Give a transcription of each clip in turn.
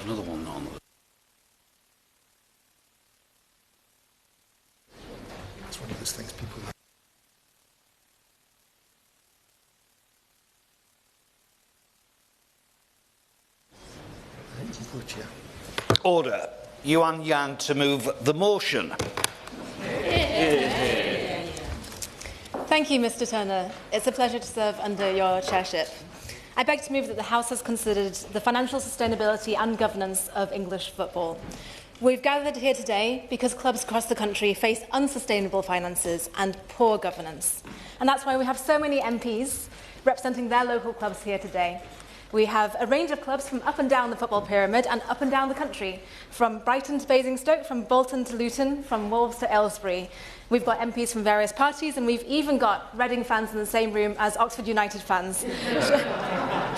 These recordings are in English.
another one on. It's one of those things people like. Order. Yuan Yang to move the motion. Thank you, Mr. Turner. It's a pleasure to serve under your chairship. I beg to move that the House has considered the financial sustainability and governance of English football. We've gathered here today because clubs across the country face unsustainable finances and poor governance. And that's why we have so many MPs representing their local clubs here today. We have a range of clubs from up and down the football pyramid and up and down the country, from Brighton to Basingstoke, from Bolton to Luton, from Wolves to Aylesbury. We've got MPs from various parties, and we've even got Reading fans in the same room as Oxford United fans,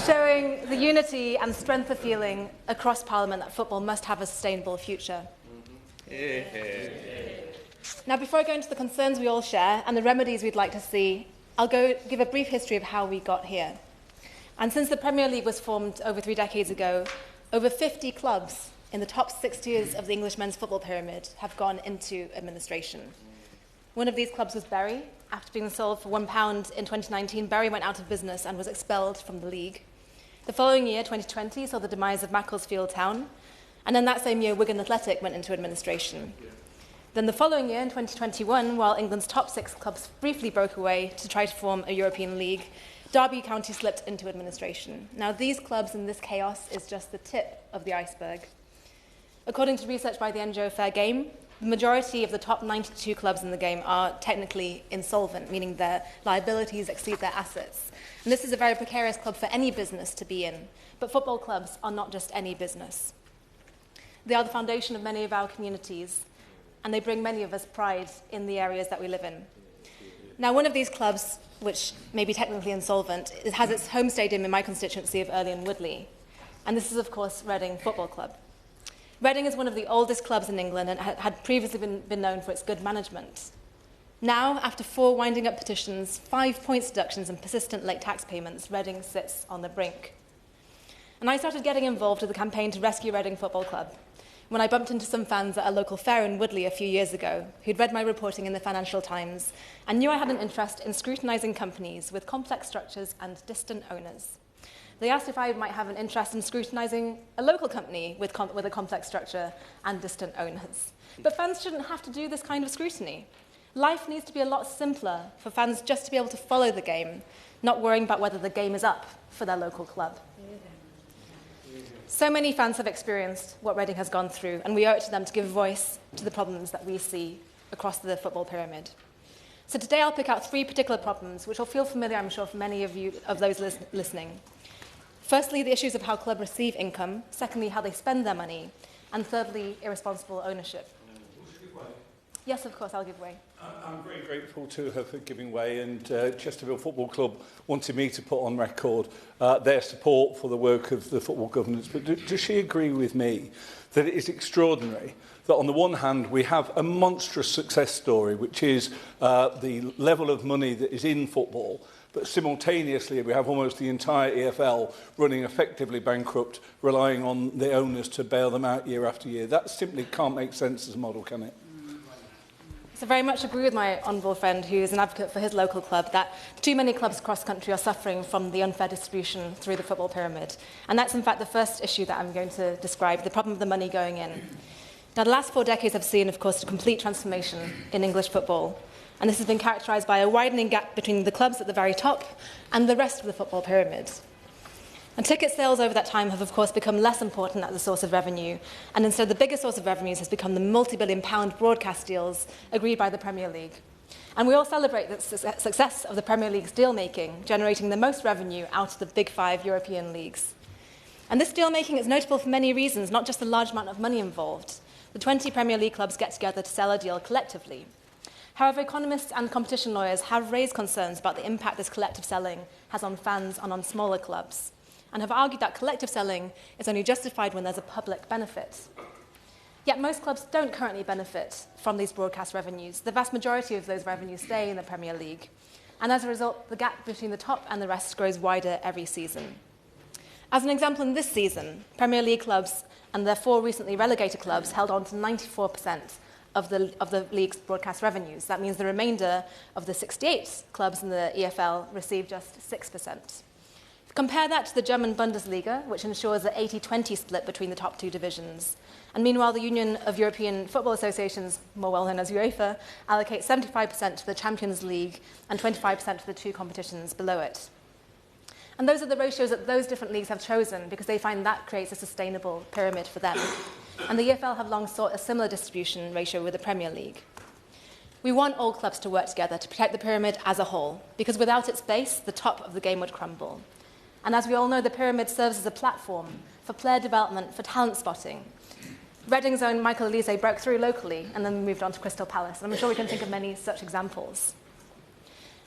showing the unity and strength of feeling across Parliament that football must have a sustainable future. Now, before I go into the concerns we all share and the remedies we'd like to see, I'll give a brief history of how we got here. And since the Premier League was formed over 3 decades ago, over 50 clubs in the top 6 tiers of the English men's football pyramid have gone into administration. One of these clubs was Bury. After being sold for £1 in 2019, Bury went out of business and was expelled from the league. The following year, 2020, saw the demise of Macclesfield Town. And then that same year, Wigan Athletic went into administration. Then the following year, in 2021, while England's top 6 clubs briefly broke away to try to form a European league, Derby County slipped into administration. Now, these clubs and this chaos is just the tip of the iceberg. According to research by the NGO Fair Game, the majority of the top 92 clubs in the game are technically insolvent, meaning their liabilities exceed their assets. And this is a very precarious club for any business to be in. But football clubs are not just any business. They are the foundation of many of our communities, and they bring many of us pride in the areas that we live in. Now, one of these clubs, which may be technically insolvent, it has its home stadium in my constituency of Earley and Woodley. And this is, of course, Reading Football Club. Reading is one of the oldest clubs in England and had previously been known for its good management. Now, after 4 winding-up petitions, 5 points deductions and persistent late tax payments, Reading sits on the brink. And I started getting involved with the campaign to rescue Reading Football Club when I bumped into some fans at a local fair in Woodley a few years ago who'd read my reporting in the Financial Times and knew I had an interest in scrutinising companies with complex structures and distant owners. They asked if I might have an interest in scrutinising a local company with a complex structure and distant owners. But fans shouldn't have to do this kind of scrutiny. Life needs to be a lot simpler for fans just to be able to follow the game, not worrying about whether the game is up for their local club. So many fans have experienced what Reading has gone through, and we owe it to them to give voice to the problems that we see across the football pyramid. So today I'll pick out 3 particular problems, which will feel familiar, I'm sure, for many of you, of those listening. Firstly, the issues of how clubs receive income. Secondly, how they spend their money. And thirdly, irresponsible ownership. Yes, of course, I'll give way. I'm very grateful to her for giving way, and Chesterfield Football Club wanted me to put on record their support for the work of the football governance. But does she agree with me that it is extraordinary that on the one hand we have a monstrous success story, which is the level of money that is in football, but simultaneously we have almost the entire EFL running effectively bankrupt, relying on the owners to bail them out year after year? That simply can't make sense as a model, can it? So I very much agree with my honourable friend, who is an advocate for his local club, that too many clubs across the country are suffering from the unfair distribution through the football pyramid. And that's, in fact, the first issue that I'm going to describe, the problem of the money going in. Now, the last 4 decades have seen, of course, a complete transformation in English football. And this has been characterised by a widening gap between the clubs at the very top and the rest of the football pyramid. And ticket sales over that time have, of course, become less important as a source of revenue, and instead the biggest source of revenues has become the multi-billion-pound broadcast deals agreed by the Premier League. And we all celebrate the success of the Premier League's deal-making, generating the most revenue out of the big 5 European leagues. And this deal-making is notable for many reasons, not just the large amount of money involved. The 20 Premier League clubs get together to sell a deal collectively. However, economists and competition lawyers have raised concerns about the impact this collective selling has on fans and on smaller clubs, and have argued that collective selling is only justified when there's a public benefit. Yet most clubs don't currently benefit from these broadcast revenues. The vast majority of those revenues stay in the Premier League. And as a result, the gap between the top and the rest grows wider every season. As an example, in this season, Premier League clubs and their 4 recently relegated clubs held on to 94% of the league's broadcast revenues. That means the remainder of the 68 clubs in the EFL received just 6%. Compare that to the German Bundesliga, which ensures an 80-20 split between the top 2 divisions. And meanwhile, the Union of European Football Associations, more well known as UEFA, allocates 75% to the Champions League and 25% to the 2 competitions below it. And those are the ratios that those different leagues have chosen because they find that creates a sustainable pyramid for them. And the EFL have long sought a similar distribution ratio with the Premier League. We want all clubs to work together to protect the pyramid as a whole, because without its base, the top of the game would crumble. And as we all know, the pyramid serves as a platform for player development, for talent spotting. Reading's own Michael Elise broke through locally and then moved on to Crystal Palace, and I'm sure we can think of many such examples.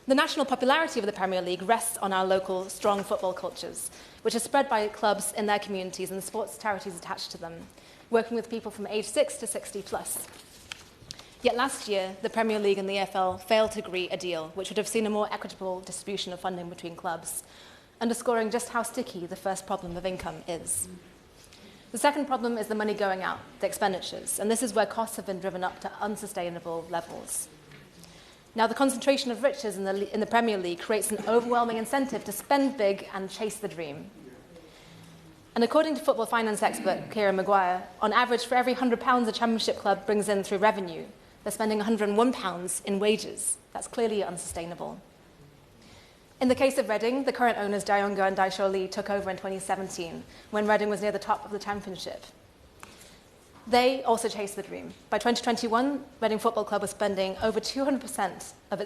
The national popularity of the Premier League rests on our local strong football cultures, which are spread by clubs in their communities and the sports charities attached to them, working with people from age 6 to 60 plus. Yet last year, the Premier League and the EFL failed to agree a deal which would have seen a more equitable distribution of funding between clubs, underscoring just how sticky the first problem of income is. The second problem is the money going out, the expenditures, and this is where costs have been driven up to unsustainable levels. Now, the concentration of riches in the Premier League creates an overwhelming incentive to spend big and chase the dream. And according to football finance expert Kieran Maguire, on average, for every £100 a Championship club brings in through revenue, they're spending £101 in wages. That's clearly unsustainable. In the case of Reading, the current owners, Dayonga and Daisho Lee, took over in 2017, when Reading was near the top of the Championship. They also chased the dream. By 2021, Reading Football Club was spending over 200% of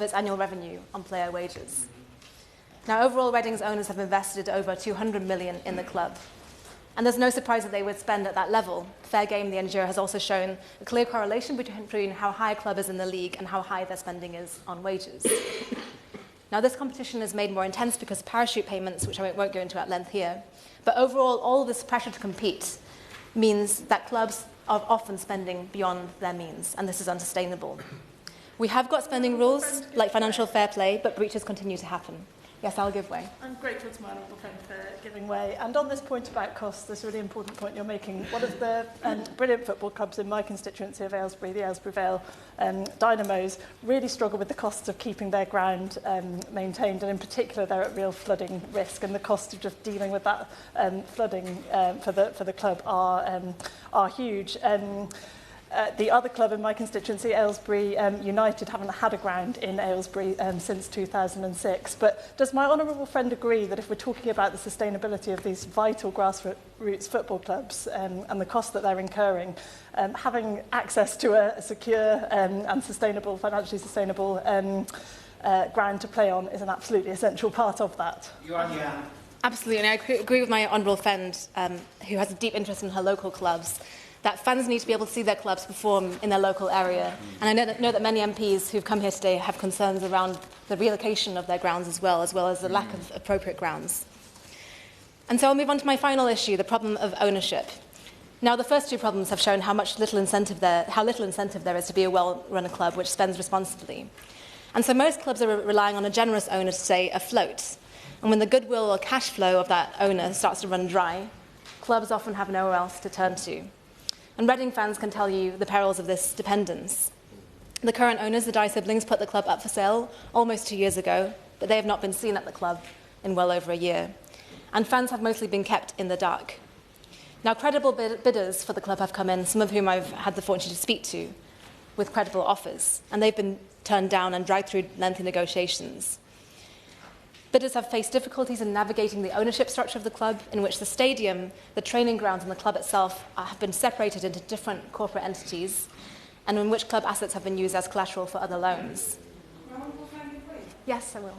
its annual revenue on player wages. Now, overall, Reading's owners have invested over $200 million in the club. And there's no surprise that they would spend at that level. Fair Game, the NGO, has also shown a clear correlation between how high a club is in the league and how high their spending is on wages. Now, this competition is made more intense because of parachute payments, which I won't go into at length here. But overall, all this pressure to compete means that clubs are often spending beyond their means, and this is unsustainable. We have got spending rules, like financial fair play, but breaches continue to happen. Yes, I'll give way. I'm grateful to my honourable friend for giving way. And on this point about costs, this really important point you're making, one of the brilliant football clubs in my constituency of Aylesbury, the Aylesbury Vale Dynamos, really struggle with the costs of keeping their ground maintained, and in particular they're at real flooding risk, and the cost of just dealing with that flooding for the club are huge. The other club in my constituency, Aylesbury United, haven't had a ground in Aylesbury since 2006. But does my honourable friend agree that if we're talking about the sustainability of these vital grassroots football clubs and the cost that they're incurring, having access to a secure and sustainable, financially sustainable ground to play on is an absolutely essential part of that? Absolutely, and I agree with my honourable friend who has a deep interest in her local clubs, that fans need to be able to see their clubs perform in their local area. And I know that many MPs who've come here today have concerns around the relocation of their grounds as well as the lack of appropriate grounds. And so I'll move on to my final issue, the problem of ownership. Now, the first 2 problems have shown how little incentive there is to be a well-run club which spends responsibly. And so most clubs are relying on a generous owner to stay afloat. And when the goodwill or cash flow of that owner starts to run dry, clubs often have nowhere else to turn to. And Reading fans can tell you the perils of this dependence. The current owners, the Dye siblings, put the club up for sale almost 2 years ago, but they have not been seen at the club in well over a year. And fans have mostly been kept in the dark. Now, credible bidders for the club have come in, some of whom I've had the fortune to speak to, with credible offers, and they've been turned down and dragged through lengthy negotiations. Bidders have faced difficulties in navigating the ownership structure of the club, in which the stadium, the training grounds and the club itself have been separated into different corporate entities, and in which club assets have been used as collateral for other loans. Yes, I will.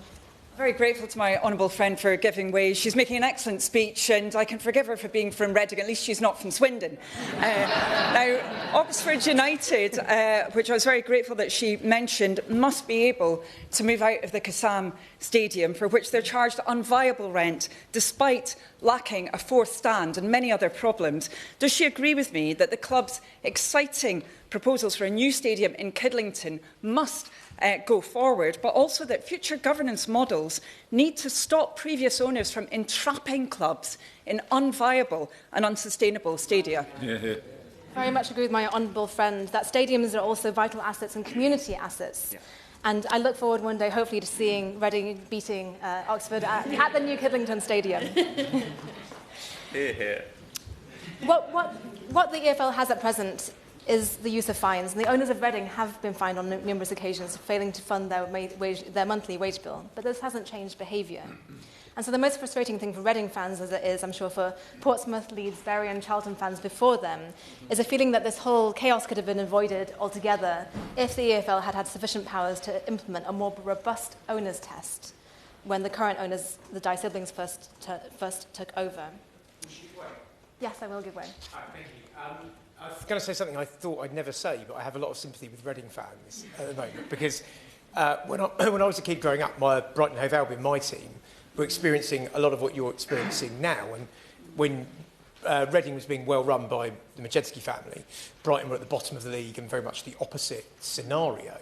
Very grateful to my honourable friend for giving way. She's making an excellent speech, and I can forgive her for being from Reading. At least she's not from Swindon. Now, Oxford United, which I was very grateful that she mentioned, must be able to move out of the Kassam Stadium, for which they're charged unviable rent, despite lacking a 4th stand and many other problems. Does she agree with me that the club's exciting proposals for a new stadium in Kidlington must go forward, but also that future governance models need to stop previous owners from entrapping clubs in unviable and unsustainable stadia. Very much agree with my honourable friend that stadiums are also vital assets and community assets. Yeah. And I look forward one day, hopefully, to seeing Reading beating Oxford at the new Kidlington Stadium. Hear, hear. What the EFL has at present is the use of fines, and the owners of Reading have been fined on numerous occasions for failing to fund their monthly wage bill, but this hasn't changed behaviour. And so the most frustrating thing for Reading fans, as it is, I'm sure, for Portsmouth, Leeds, Bury and Charlton fans before them, is a feeling that this whole chaos could have been avoided altogether if the EFL had had sufficient powers to implement a more robust owners test when the current owners, the Dye siblings, first took over. Yes, I will give way. Thank you. I was going to say something I thought I'd never say, but I have a lot of sympathy with Reading fans at the moment, because when I was a kid growing up, my Brighton Hove Albion, my team, were experiencing a lot of what you're experiencing now. And when Reading was being well run by the Majewski family, Brighton were at the bottom of the league and very much the opposite scenario.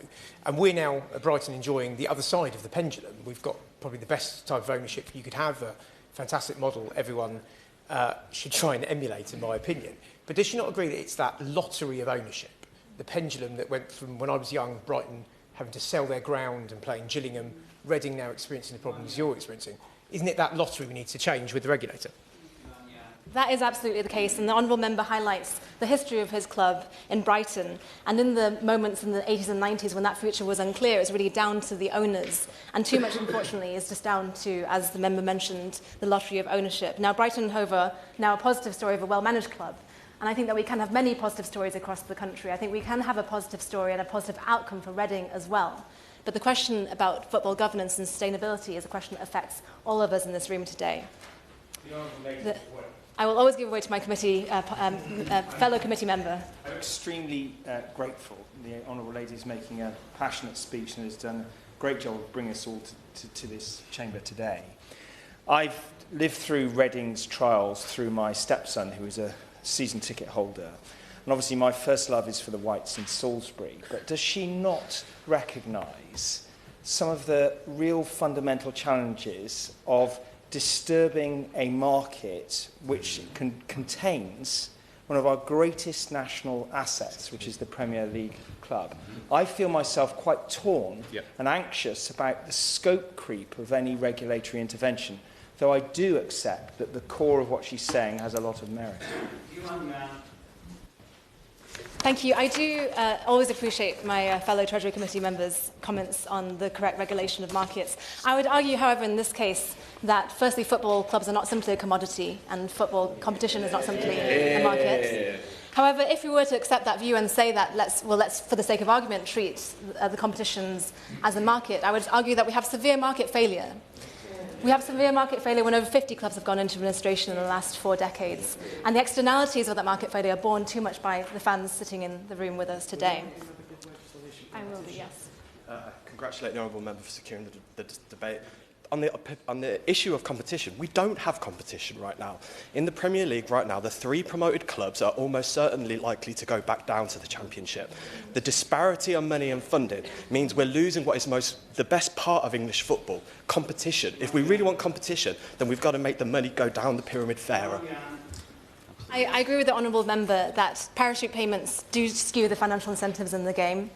And we're now at Brighton enjoying the other side of the pendulum. We've got probably the best type of ownership you could have, a fantastic model everyone should try and emulate, in my opinion. But does she not agree that it's that lottery of ownership, the pendulum that went from, when I was young, Brighton having to sell their ground and playing Gillingham, Reading now experiencing the problems you're experiencing? Isn't it that lottery we need to change with the regulator? That is absolutely the case, and the Honourable Member highlights the history of his club in Brighton, and in the moments in the 80s and 90s when that future was unclear, it's really down to the owners, and too much, unfortunately, is just down to, as the member mentioned, the lottery of ownership. Now, Brighton and Hove are now a positive story of a well-managed club, and I think that we can have many positive stories across the country. I think we can have a positive story and a positive outcome for Reading as well. But the question about football governance and sustainability is a question that affects all of us in this room today. I will always give way to my committee, fellow committee member. I'm extremely grateful. The Honourable Lady is making a passionate speech and has done a great job of bringing us all to this chamber today. I've lived through Reading's trials through my stepson, who is a season ticket holder. And obviously my first love is for the Whites in Salisbury. But does she not recognise some of the real fundamental challenges of disturbing a market which contains one of our greatest national assets, which is the Premier League club? I feel myself quite torn and anxious about the scope creep of any regulatory intervention, though I do accept that the core of what she's saying has a lot of merit. Thank you. I do always appreciate my fellow Treasury Committee members' comments on the correct regulation of markets. I would argue, however, in this case, that firstly, football clubs are not simply a commodity, and football competition is not simply a market. However, if we were to accept that view and say that let's, for the sake of argument, treat the competitions as a market, I would argue that we have severe market failure. We have severe market failure when over 50 clubs have gone into administration in the last 4 decades. And the externalities of that market failure are borne too much by the fans sitting in the room with us today. I will be, yes. Congratulate the Honourable Member for securing the debate. On the issue of competition, we don't have competition right now. In the Premier League right now, the 3 promoted clubs are almost certainly likely to go back down to the Championship. The disparity on money and funding means we're losing what is the best part of English football, competition. If we really want competition, then we've got to make the money go down the pyramid fairer. I agree with the Honourable Member that parachute payments do skew the financial incentives in the game.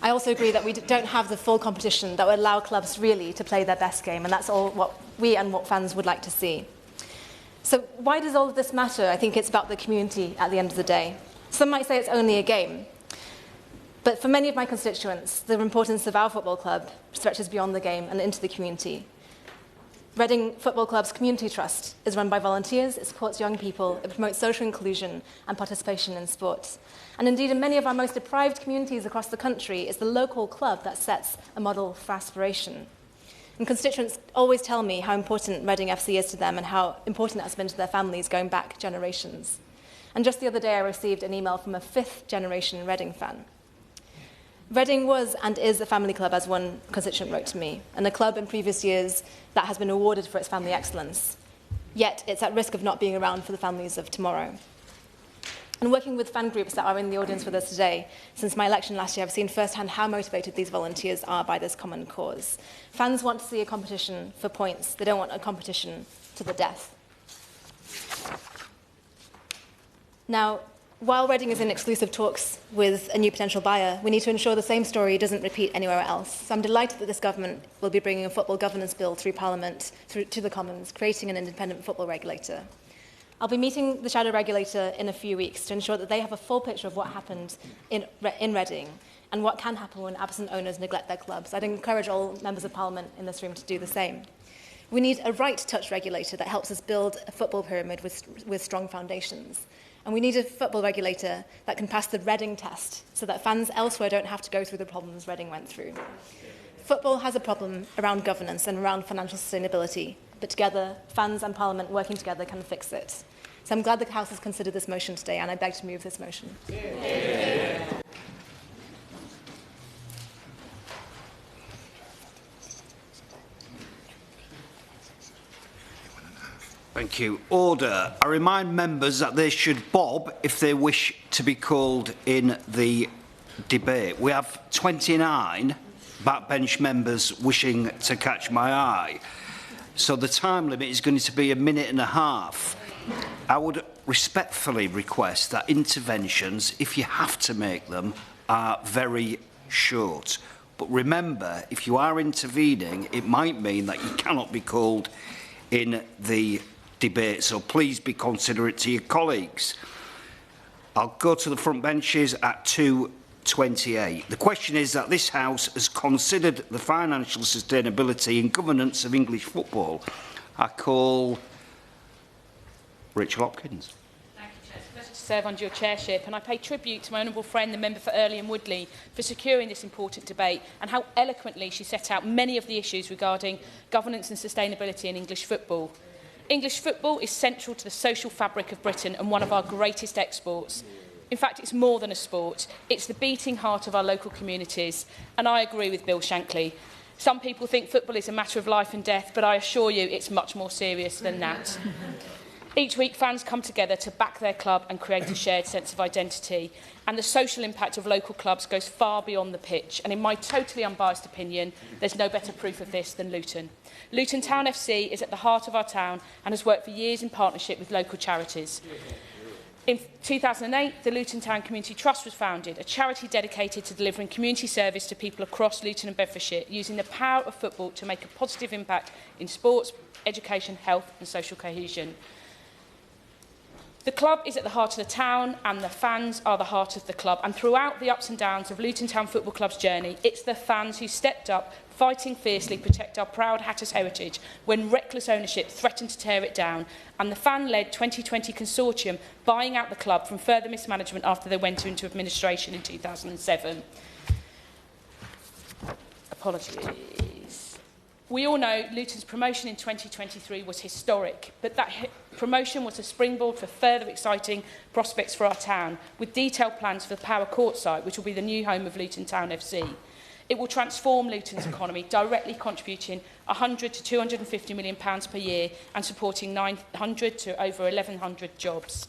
I also agree that we don't have the full competition that would allow clubs really to play their best game, and that's all what we and what fans would like to see. So why does all of this matter? I think it's about the community at the end of the day. Some might say it's only a game. But for many of my constituents, the importance of our football club stretches beyond the game and into the community. Reading Football Club's Community Trust is run by volunteers, it supports young people, it promotes social inclusion and participation in sport. And indeed, in many of our most deprived communities across the country, it's the local club that sets a model for aspiration. And constituents always tell me how important Reading FC is to them and how important that's been to their families going back generations. And just the other day, I received an email from a 5th-generation Reading fan. Reading was and is a family club, as one constituent wrote to me, and a club in previous years that has been awarded for its family excellence. Yet it's at risk of not being around for the families of tomorrow. And working with fan groups that are in the audience with us today, since my election last year, I've seen firsthand how motivated these volunteers are by this common cause. Fans want to see a competition for points. They don't want a competition to the death. Now, while Reading is in exclusive talks with a new potential buyer, we need to ensure the same story doesn't repeat anywhere else. So I'm delighted that this government will be bringing a football governance bill through Parliament, to the Commons, creating an independent football regulator. I'll be meeting the shadow regulator in a few weeks to ensure that they have a full picture of what happened in Reading and what can happen when absent owners neglect their clubs. I'd encourage all members of Parliament in this room to do the same. We need a right-touch regulator that helps us build a football pyramid with strong foundations. And we need a football regulator that can pass the Reading test so that fans elsewhere don't have to go through the problems Reading went through. Football has a problem around governance and around financial sustainability, but together, fans and Parliament working together can fix it. So I'm glad the House has considered this motion today, and I beg to move this motion. Yeah. Thank you. Order. I remind members that they should bob if they wish to be called in the debate. We have 29 backbench members wishing to catch my eye. So the time limit is going to be 1.5 minutes. I would respectfully request that interventions, if you have to make them, are very short. But remember, if you are intervening, it might mean that you cannot be called in the debate. So please be considerate to your colleagues. I'll go to the front benches at 2:28. The question is that this House has considered the financial sustainability and governance of English football. I call Rachel Hopkins. Thank you, Chair. It's a pleasure to serve under your chairship, and I pay tribute to my honourable friend, the member for Earley and Woodley, for securing this important debate and how eloquently she set out many of the issues regarding governance and sustainability in English football. English football is central to the social fabric of Britain and one of our greatest exports. In fact, it's more than a sport. It's the beating heart of our local communities. And I agree with Bill Shankly. Some people think football is a matter of life and death, but I assure you it's much more serious than that. Each week, fans come together to back their club and create a shared sense of identity. And the social impact of local clubs goes far beyond the pitch. And in my totally unbiased opinion, there's no better proof of this than Luton. Luton Town FC is at the heart of our town and has worked for years in partnership with local charities. In 2008, the Luton Town Community Trust was founded, a charity dedicated to delivering community service to people across Luton and Bedfordshire, using the power of football to make a positive impact in sports, education, health and social cohesion. The club is at the heart of the town and the fans are the heart of the club. And throughout the ups and downs of Luton Town Football Club's journey, it's the fans who stepped up, fighting fiercely to protect our proud Hatters heritage when reckless ownership threatened to tear it down, and the fan-led 2020 consortium buying out the club from further mismanagement after they went into administration in 2007. Apologies. We all know Luton's promotion in 2023 was historic, but that promotion was a springboard for further exciting prospects for our town, with detailed plans for the Power Court site, which will be the new home of Luton Town FC. It will transform Luton's economy, directly contributing £100 to £250 million per year and supporting 900 to over 1,100 jobs.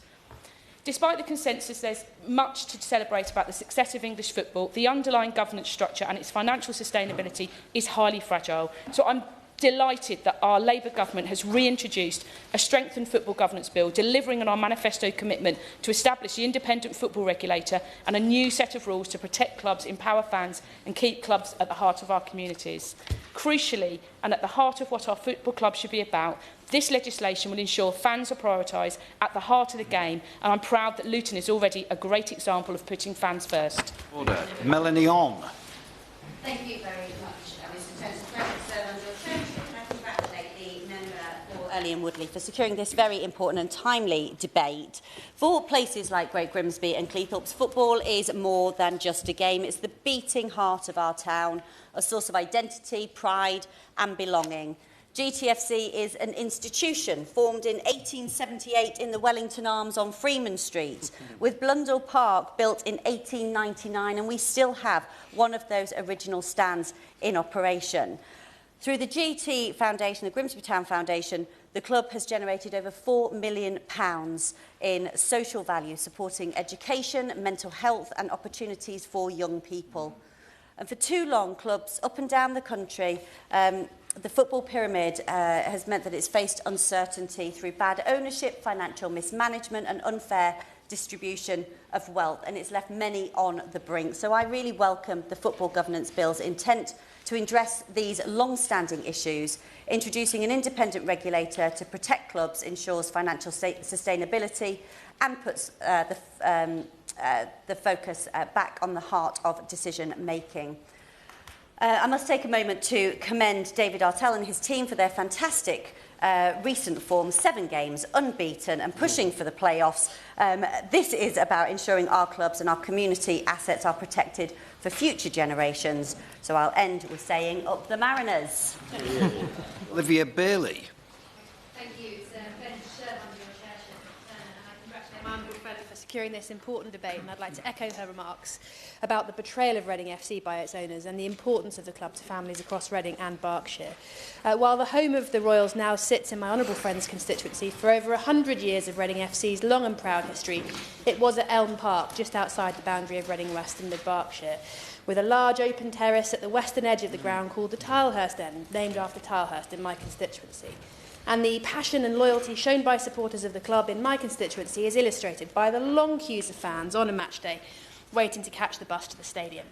Despite the consensus, there's much to celebrate about the success of English football. The underlying governance structure and its financial sustainability is highly fragile. So I'm delighted that our Labour government has reintroduced a strengthened football governance bill, delivering on our manifesto commitment to establish the independent football regulator and a new set of rules to protect clubs, empower fans and keep clubs at the heart of our communities. Crucially, and at the heart of what our football clubs should be about, this legislation will ensure fans are prioritised at the heart of the game, and I'm proud that Luton is already a great example of putting fans first. Order. Melanie Ong. Thank you very much, Mr. Chair. I congratulate the member for Earley and Woodley for securing this very important and timely debate. For places like Great Grimsby and Cleethorpes, football is more than just a game. It's the beating heart of our town, a source of identity, pride and belonging. GTFC is an institution formed in 1878 in the Wellington Arms on Freeman Street, with Blundell Park built in 1899, and we still have one of those original stands in operation. Through the GT Foundation, the Grimsby Town Foundation, The club has generated over £4 million in social value, supporting education, mental health and opportunities for young people. And for too long, clubs up and down the country, the football pyramid has meant that it's faced uncertainty through bad ownership, financial mismanagement and unfair distribution of wealth, and it's left many on the brink. So I really welcome the Football Governance Bill's intent to address these long-standing issues. Introducing an independent regulator to protect clubs ensures financial sustainability and puts the focus back on the heart of decision-making. I must take a moment to commend David Artell and his team for their fantastic recent form, 7 games, unbeaten and pushing for the playoffs. This is about ensuring our clubs and our community assets are protected for future generations. So I'll end with saying, up the Mariners. Olivia Bailey. Thank you. It's a pleasure to serve under your chairship, and I congratulate my honourable friend for securing this important debate, and I'd like to echo her remarks about the betrayal of Reading FC by its owners and the importance of the club to families across Reading and Berkshire. While the home of the Royals now sits in my honourable friend's constituency, for over 100 years of Reading FC's long and proud history, it was at Elm Park, just outside the boundary of Reading West and Mid-Berkshire, with a large open terrace at the western edge of the ground called the Tilehurst End, named after Tilehurst in my constituency. And the passion and loyalty shown by supporters of the club in my constituency is illustrated by the long queues of fans on a match day waiting to catch the bus to the stadium.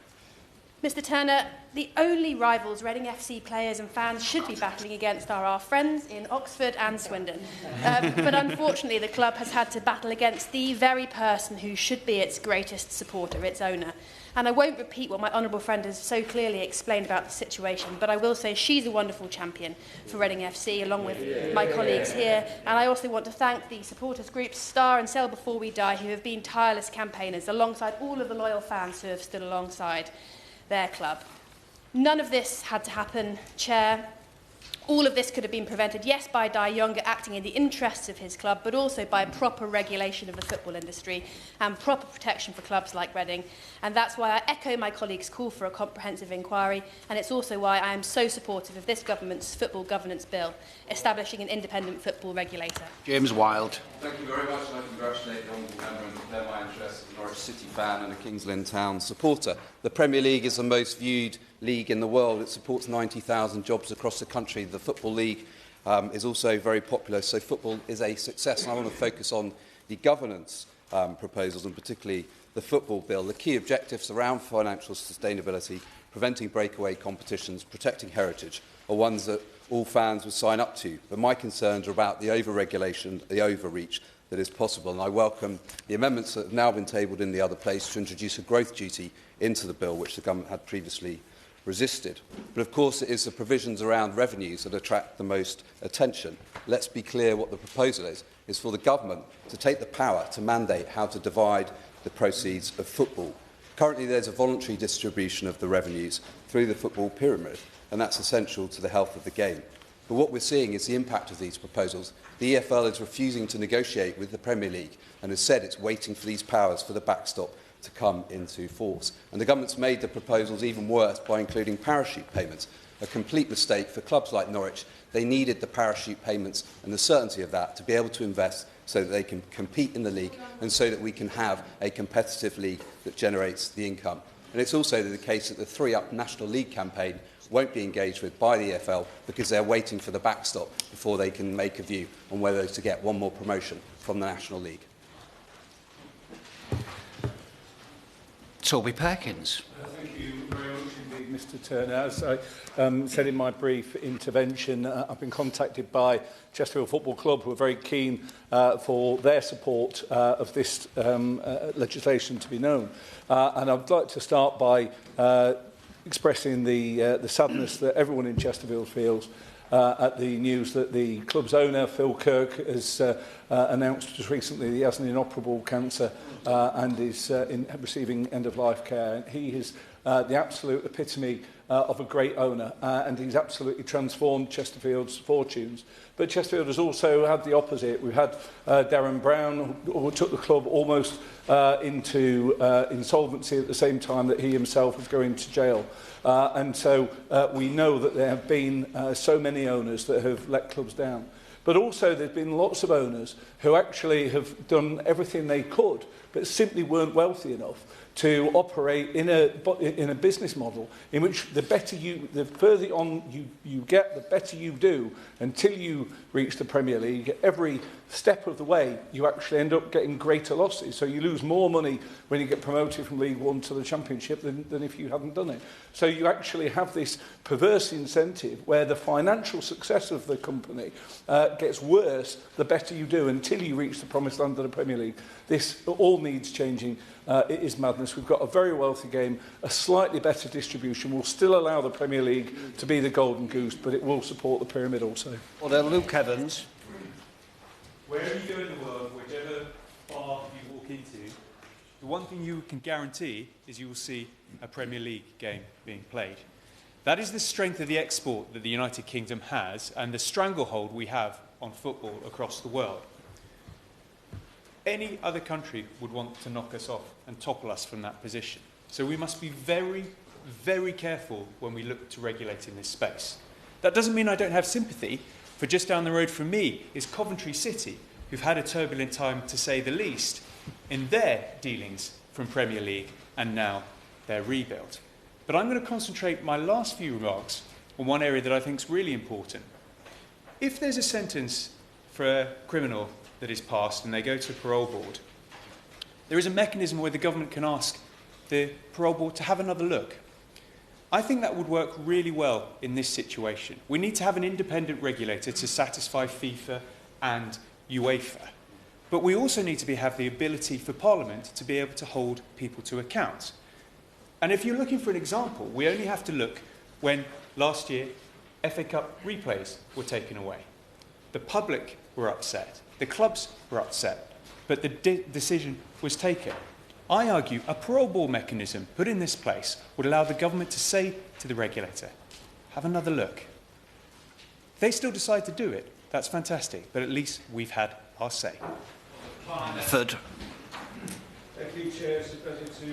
Mr Turner, the only rivals Reading FC players and fans should be battling against are our friends in Oxford and Swindon. But unfortunately, the club has had to battle against the very person who should be its greatest supporter, its owner. And I won't repeat what my honourable friend has so clearly explained about the situation, but I will say she's a wonderful champion for Reading FC, along with my colleagues here. And I also want to thank the supporters groups Star and Sell Before We Die, who have been tireless campaigners, alongside all of the loyal fans who have stood alongside their club. None of this had to happen, Chair. All of this could have been prevented, yes, by Di Younger acting in the interests of his club, but also by proper regulation of the football industry and proper protection for clubs like Reading. And that's why I echo my colleagues' call for a comprehensive inquiry, and it's also why I am so supportive of this government's Football Governance Bill, establishing an independent football regulator. James Wilde. Thank you very much, and I congratulate the honourable member and declare my interest as a Norwich City fan and a Kings Lynn Town supporter. The Premier League is the most viewed league in the world. It supports 90,000 jobs across the country. The Football League is also very popular, so football is a success. And I want to focus on the governance proposals, and particularly the football bill. The key objectives around financial sustainability, preventing breakaway competitions, protecting heritage, are ones that all fans would sign up to. But my concerns are about the over-regulation, the overreach that is possible. And I welcome the amendments that have now been tabled in the other place to introduce a growth duty into the bill, which the government had previously resisted. But of course it is the provisions around revenues that attract the most attention. Let's be clear what the proposal is for the government to take the power to mandate how to divide the proceeds of football. Currently there's a voluntary distribution of the revenues through the football pyramid, and that's essential to the health of the game. But what we're seeing is the impact of these proposals. The EFL is refusing to negotiate with the Premier League and has said it's waiting for these powers for the backstop to come into force. And the government's made the proposals even worse by including parachute payments, a complete mistake for clubs like Norwich. They needed the parachute payments and the certainty of that to be able to invest so that they can compete in the league and so that we can have a competitive league that generates the income. And it's also the case that the 3-Up National League campaign won't be engaged with by the EFL because they're waiting for the backstop before they can make a view on whether to get one more promotion from the National League. Toby Perkins. Thank you very much indeed, Mr Turner. As I said in my brief intervention, I've been contacted by Chesterfield Football Club, who are very keen for their support of this legislation to be known. And I'd like to start by expressing the sadness that everyone in Chesterfield feels at the news that the club's owner, Phil Kirk, has announced just recently that he has an inoperable cancer and is receiving end-of-life care. He is the absolute epitome of a great owner, and he's absolutely transformed Chesterfield's fortunes. But Chesterfield has also had the opposite. We've had Darren Brown, who took the club almost into insolvency at the same time that he himself was going to jail. And so we know that there have been so many owners that have let clubs down. But also there's been lots of owners who actually have done everything they could, but simply weren't wealthy enough to operate in a business model in which the further on you get, the better you do until you reach the Premier League. Every step of the way, you actually end up getting greater losses. So you lose more money when you get promoted from League One to the Championship than if you hadn't done it. So you actually have this perverse incentive where the financial success of the company gets worse the better you do until you reach the promised land of the Premier League. This all needs changing. It is madness. We've got a very wealthy game, a slightly better distribution will still allow the Premier League to be the golden goose, but it will support the pyramid also. Order. Luke Evans. Wherever you go in the world, whichever bar you walk into, the one thing you can guarantee is you will see a Premier League game being played. That is the strength of the export that the United Kingdom has and the stranglehold we have on football across the world. Any other country would want to knock us off and topple us from that position. So we must be very, very careful when we look to regulate in this space. That doesn't mean I don't have sympathy for just down the road from me is Coventry City, who've had a turbulent time, to say the least, in their dealings from Premier League and now their rebuild. But I'm going to concentrate my last few remarks on one area that I think is really important. If there's a sentence for a criminal that is passed and they go to a parole board, there is a mechanism where the government can ask the parole board to have another look. I think that would work really well in this situation. We need to have an independent regulator to satisfy FIFA and UEFA. But we also need to have the ability for Parliament to be able to hold people to account. And if you're looking for an example, we only have to look when last year FA Cup replays were taken away. The public were upset. The clubs were upset. But the decision was taken. I argue a parole board mechanism put in this place would allow the government to say to the regulator, have another look. If they still decide to do it, that's fantastic, but at least we've had our say. Third. Thank you, Chair. It's a pleasure to see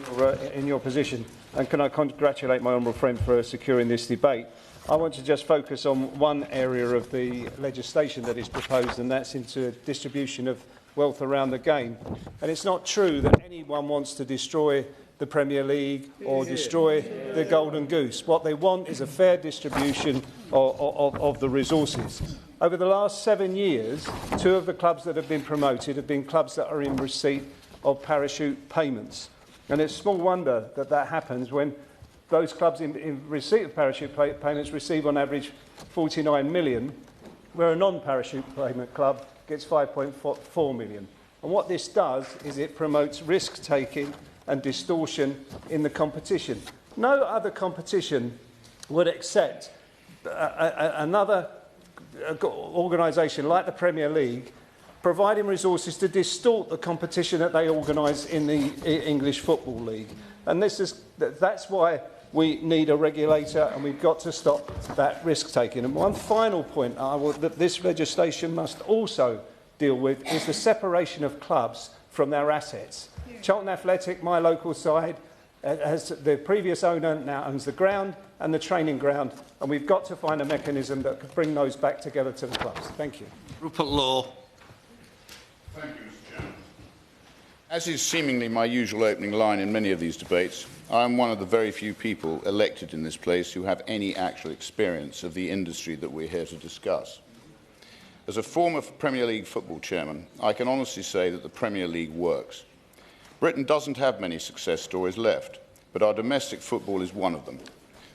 you in your position. And can I congratulate my honourable friend for securing this debate. I want to just focus on one area of the legislation that is proposed, and that's into distribution of wealth around the game. And it's not true that anyone wants to destroy the Premier League or destroy the Golden Goose. What they want is a fair distribution of the resources. Over the last 7 years, 2 of the clubs that have been promoted have been clubs that are in receipt of parachute payments. And it's small wonder that that happens when those clubs in receipt of parachute payments receive on average 49 million, where a non-parachute payment club gets 5.4 million. And what this does is it promotes risk-taking and distortion in the competition. No other competition would accept another organisation like the Premier League providing resources to distort the competition that they organise in the English Football League. And that's why we need a regulator, and we've got to stop that risk-taking. And one final point that this legislation must also deal with is the separation of clubs from their assets. Charlton Athletic, my local side, has the previous owner now owns the ground and the training ground, and we've got to find a mechanism that could bring those back together to the clubs. Thank you. Rupert Law. Thank you, Mr. Chairman. As is seemingly my usual opening line in many of these debates, I am one of the very few people elected in this place who have any actual experience of the industry that we're here to discuss. As a former Premier League football chairman, I can honestly say that the Premier League works. Britain doesn't have many success stories left, but our domestic football is one of them.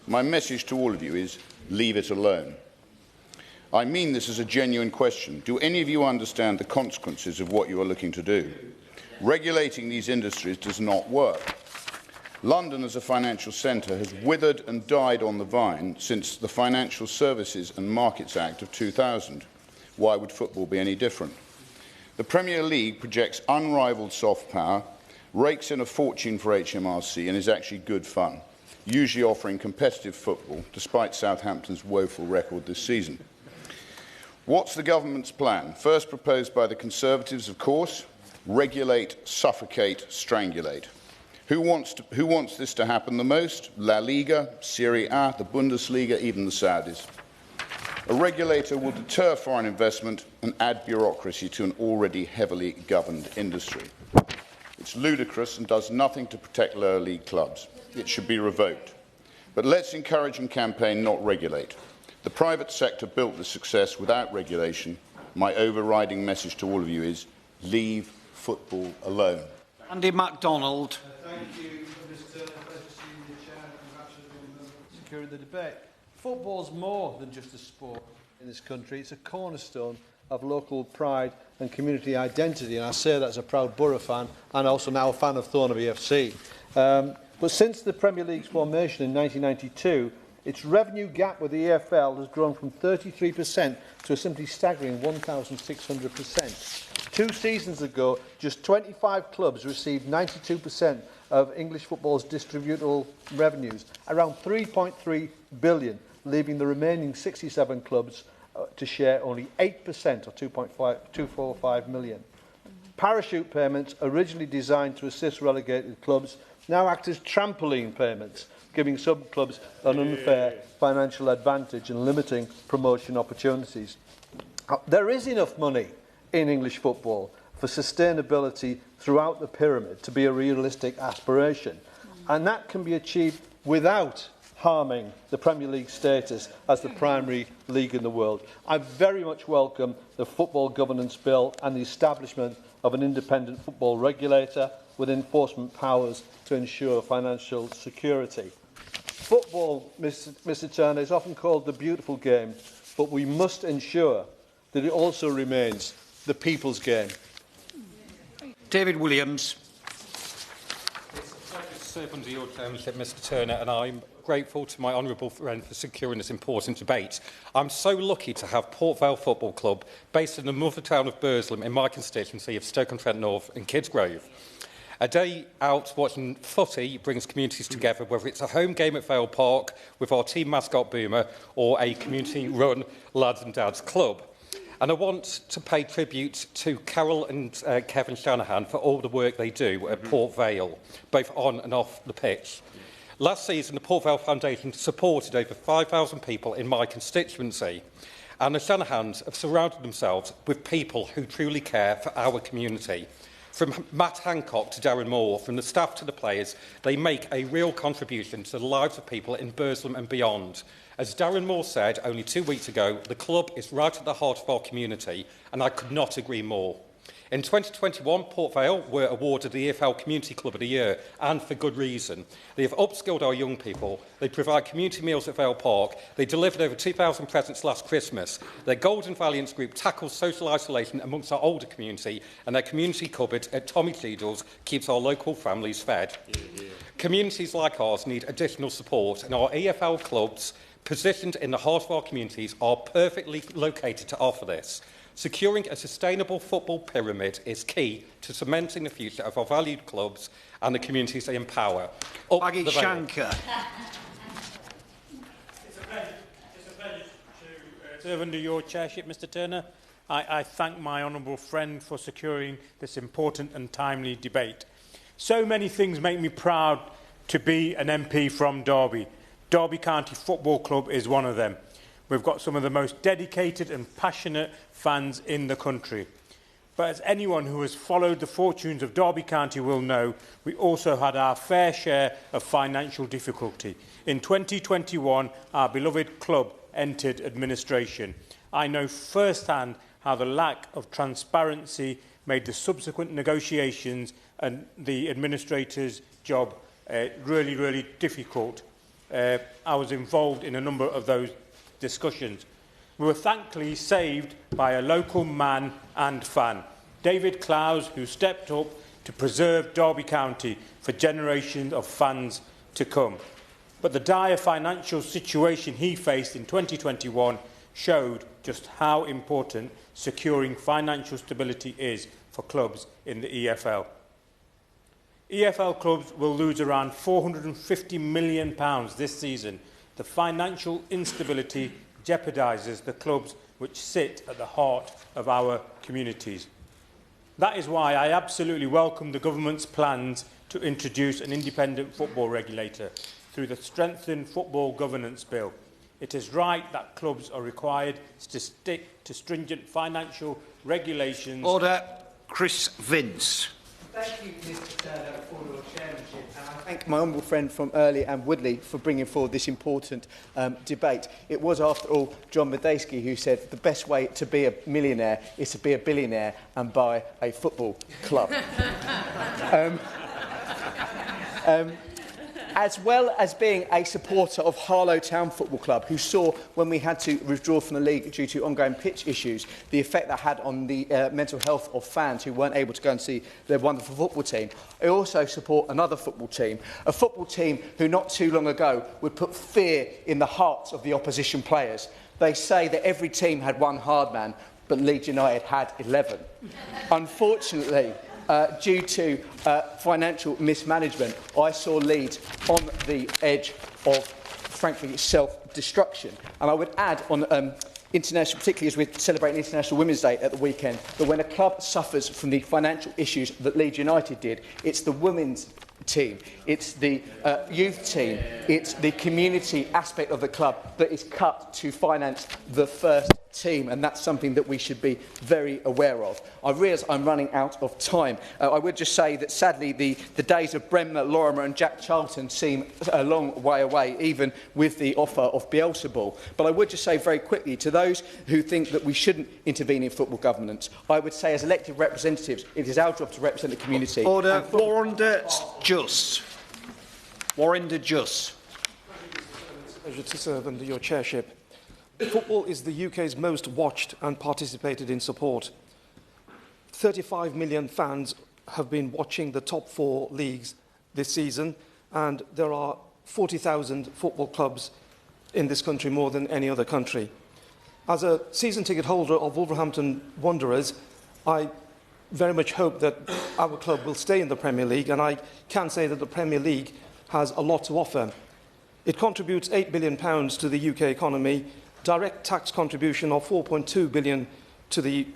My message to all of you is, leave it alone. I mean this as a genuine question. Do any of you understand the consequences of what you are looking to do? Regulating these industries does not work. London as a financial centre has withered and died on the vine since the Financial Services and Markets Act of 2000. Why would football be any different? The Premier League projects unrivalled soft power, rakes in a fortune for HMRC and is actually good fun, usually offering competitive football, despite Southampton's woeful record this season. What's the government's plan? First proposed by the Conservatives, of course, regulate, suffocate, strangulate. Who wants this to happen the most? La Liga, Serie A, the Bundesliga, even the Saudis. A regulator will deter foreign investment and add bureaucracy to an already heavily governed industry. It's ludicrous and does nothing to protect lower league clubs. It should be revoked. But let's encourage and campaign, not regulate. The private sector built this success without regulation. My overriding message to all of you is leave football alone. Andy MacDonald. Thank you, Mr. Turner. Pleasure seeing the Chair and congratulating on securing the debate. Football's more than just a sport in this country. It's a cornerstone of local pride and community identity, and I say that as a proud Borough fan and also now a fan of Thornaby FC. But since the Premier League's formation in 1992, its revenue gap with the EFL has grown from 33% to a simply staggering 1,600%. 2 seasons ago, just 25 clubs received 92% of English football's distributable revenues, around 3.3 billion, leaving the remaining 67 clubs to share only 8% or 245 million. Parachute payments, originally designed to assist relegated clubs, now act as trampoline payments, giving some clubs an unfair financial advantage and limiting promotion opportunities. There is enough money in English football for sustainability throughout the pyramid to be a realistic aspiration, and that can be achieved without harming the Premier League status as the primary league in the world. I very much welcome the Football Governance Bill and the establishment of an independent football regulator with enforcement powers to ensure financial security. Football, Mr. Turner, is often called the beautiful game, but we must ensure that it also remains the people's game. David Williams. It's a pleasure to serve under your chairmanship, Mr. Turner, and I'm grateful to my honourable friend for securing this important debate. I'm so lucky to have Port Vale Football Club, based in the mother town of Burslem, in my constituency of Stoke-on-Trent North and Kidsgrove. A day out watching footy brings communities together, whether it's a home game at Vale Park with our team mascot Boomer or a community-run lads and dads club. And I want to pay tribute to Carol and Kevin Shanahan for all the work they do at Port Vale, both on and off the pitch. Last season, the Port Vale Foundation supported over 5,000 people in my constituency, and the Shanahans have surrounded themselves with people who truly care for our community. From Matt Hancock to Darren Moore, from the staff to the players, they make a real contribution to the lives of people in Burslem and beyond. As Darren Moore said only 2 weeks ago, the club is right at the heart of our community, and I could not agree more. In 2021, Port Vale were awarded the EFL Community Club of the Year, and for good reason. They have upskilled our young people, they provide community meals at Vale Park, they delivered over 2,000 presents last Christmas, their Golden Valiants group tackles social isolation amongst our older community, and their community cupboard at Tommy Cheadle's keeps our local families fed. Communities like ours need additional support, and our EFL clubs, positioned in the heart of our communities, are perfectly located to offer this. Securing a sustainable football pyramid is key to cementing the future of our valued clubs and the communities they empower. Maggie Shanker. It's a pleasure to serve under your chairship, Mr. Turner. I thank my honourable friend for securing this important and timely debate. So many things make me proud to be an MP from Derby. Derby County Football Club is one of them. We've got some of the most dedicated and passionate fans in the country. But as anyone who has followed the fortunes of Derby County will know, we also had our fair share of financial difficulty. In 2021, our beloved club entered administration. I know firsthand how the lack of transparency made the subsequent negotiations and the administrator's job really difficult. I was involved in a number of those discussions. We were thankfully saved by a local man and fan, David Clowes, who stepped up to preserve Derby County for generations of fans to come. But the dire financial situation he faced in 2021 showed just how important securing financial stability is for clubs in the EFL. EFL clubs will lose around £450 million this season. The financial instability jeopardises the clubs which sit at the heart of our communities. That is why I absolutely welcome the government's plans to introduce an independent football regulator through the Strengthened Football Governance Bill. It is right that clubs are required to stick to stringent financial regulations. Order. Chris Vince. Thank you, Mr Turner, for your chairmanship, and I thank my honourable friend from Earley and Woodley for bringing forward this important debate. It was, after all, John Medeski who said the best way to be a millionaire is to be a billionaire and buy a football club. As well as being a supporter of Harlow Town Football Club, who saw, when we had to withdraw from the league due to ongoing pitch issues, the effect that had on the mental health of fans who weren't able to go and see their wonderful football team, I also support another football team, a football team who not too long ago would put fear in the hearts of the opposition players. They say that every team had one hard man, but Leeds United had 11. Unfortunately, due to financial mismanagement, I saw Leeds on the edge of, frankly, self-destruction. And I would add on international, particularly as we're celebrating International Women's Day at the weekend, that when a club suffers from the financial issues that Leeds United did, it's the women's team, it's the youth team, it's the community aspect of the club that is cut to finance the first team, and that's something that we should be very aware of. I realise I'm running out of time. I would just say that sadly the days of Bremner, Lorimer and Jack Charlton seem a long way away, even with the offer of Beelzebub. But I would just say very quickly to those who think that we shouldn't intervene in football governance, I would say as elected representatives it is our job to represent the community. Order. Warrender Just. Warrender Just. It's a pleasure to serve under your chairship. Football is the UK's most watched and participated in support. 35 million fans have been watching the top 4 leagues this season, and there are 40,000 football clubs in this country, more than any other country. As a season ticket holder of Wolverhampton Wanderers, I very much hope that our club will stay in the Premier League, and I can say that the Premier League has a lot to offer. It contributes £8 billion to the UK economy, direct tax contribution of £4.2 billion to the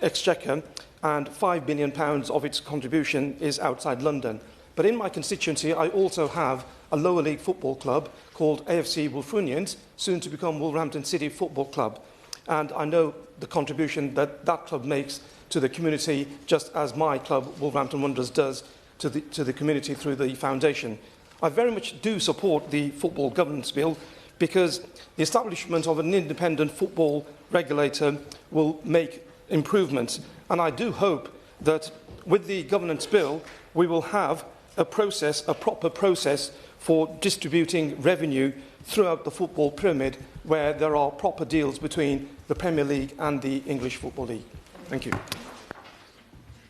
Exchequer, and £5 billion of its contribution is outside London. But in my constituency, I also have a lower league football club called AFC Wolverhamptonians, soon to become Wolverhampton City Football Club. And I know the contribution that that club makes to the community, just as my club, Wolverhampton Wanderers, does to the community through the foundation. I very much do support the Football Governance Bill, because the establishment of an independent football regulator will make improvements. And I do hope that with the governance bill, we will have a proper process for distributing revenue throughout the football pyramid, where there are proper deals between the Premier League and the English Football League. Thank you.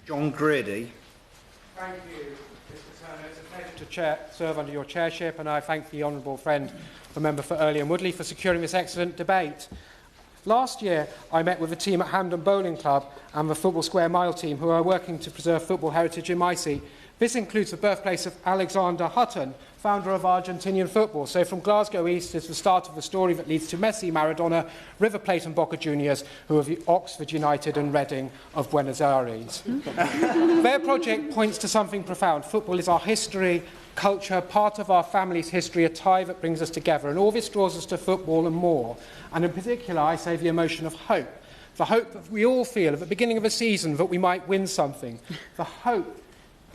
John Grady. Thank you, Mr Turner. It's a pleasure to serve under your chairship, and I thank the honourable friend, the member for Earley and Woodley, for securing this excellent debate. Last year, I met with the team at Hamden Bowling Club and the Football Square Mile team, who are working to preserve football heritage in my seat. This includes the birthplace of Alexander Hutton, founder of Argentinian football. So from Glasgow East is the start of the story that leads to Messi, Maradona, River Plate and Boca Juniors, who are the Oxford United and Reading of Buenos Aires. Their project points to something profound. Football is our history, culture, part of our family's history, a tie that brings us together. And all this draws us to football and more. And in particular, I say the emotion of hope. The hope that we all feel at the beginning of a season that we might win something. The hope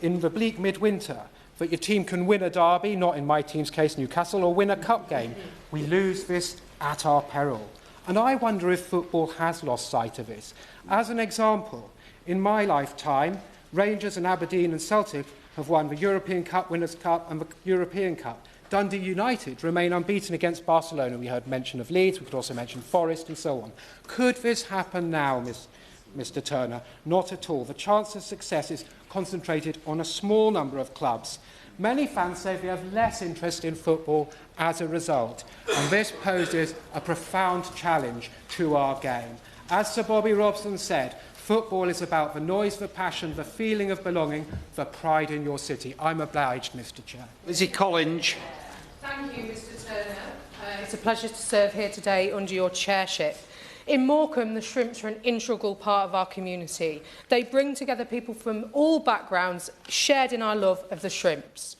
in the bleak midwinter that your team can win a derby, not in my team's case Newcastle, or win a cup game. We lose this at our peril. And I wonder if football has lost sight of this. As an example, in my lifetime, Rangers and Aberdeen and Celtic have won the European Cup, Winners' Cup and the European Cup. Dundee United remain unbeaten against Barcelona. We heard mention of Leeds, we could also mention Forest and so on. Could this happen now, Mr Turner? Not at all. The chance of success is concentrated on a small number of clubs. Many fans say they have less interest in football as a result, and this poses a profound challenge to our game. As Sir Bobby Robson said, football is about the noise, the passion, the feeling of belonging, the pride in your city. I'm obliged, Mr Chair. Lizzie Collins. Thank you, Mr Turner. It's a pleasure to serve here today under your chairship. In Morecambe, the shrimps are an integral part of our community. They bring together people from all backgrounds, shared in our love of the shrimps.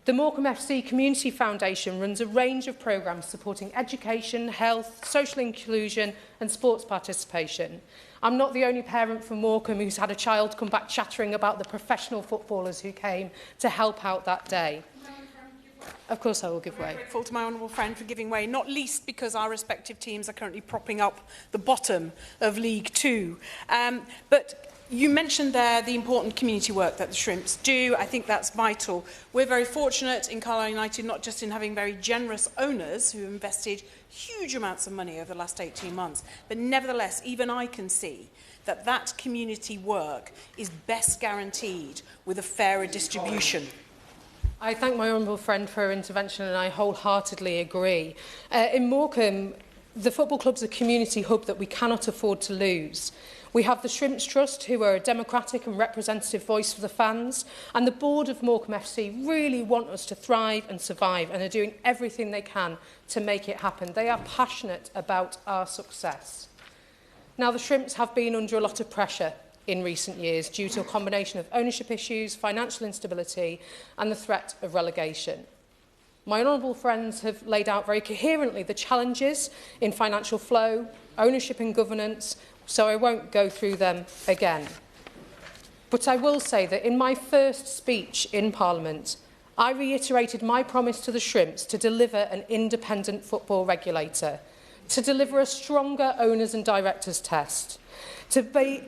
The Morecambe FC Community Foundation runs a range of programmes supporting education, health, social inclusion and sports participation. I'm not the only parent from Morecambe who's had a child come back chattering about the professional footballers who came to help out that day. Of course I will give way. I'm grateful to my honourable friend for giving way, not least because our respective teams are currently propping up the bottom of League Two. But you mentioned there the important community work that the Shrimps do. I think that's vital. We're very fortunate in Carlisle United, not just in having very generous owners who invested huge amounts of money over the last 18 months, but nevertheless, even I can see that that community work is best guaranteed with a fairer distribution. I thank my honourable friend for her intervention and I wholeheartedly agree. In Morecambe, the football club's a community hub that we cannot afford to lose. We have the Shrimps Trust, who are a democratic and representative voice for the fans, and the board of Morecambe FC really want us to thrive and survive and are doing everything they can to make it happen. They are passionate about our success. Now, the Shrimps have been under a lot of pressure in recent years due to a combination of ownership issues, financial instability and the threat of relegation. My honourable friends have laid out very coherently the challenges in financial flow, ownership and governance, so I won't go through them again. But I will say that in my first speech in Parliament, I reiterated my promise to the Shrimps to deliver an independent football regulator, to deliver a stronger owners and directors test, to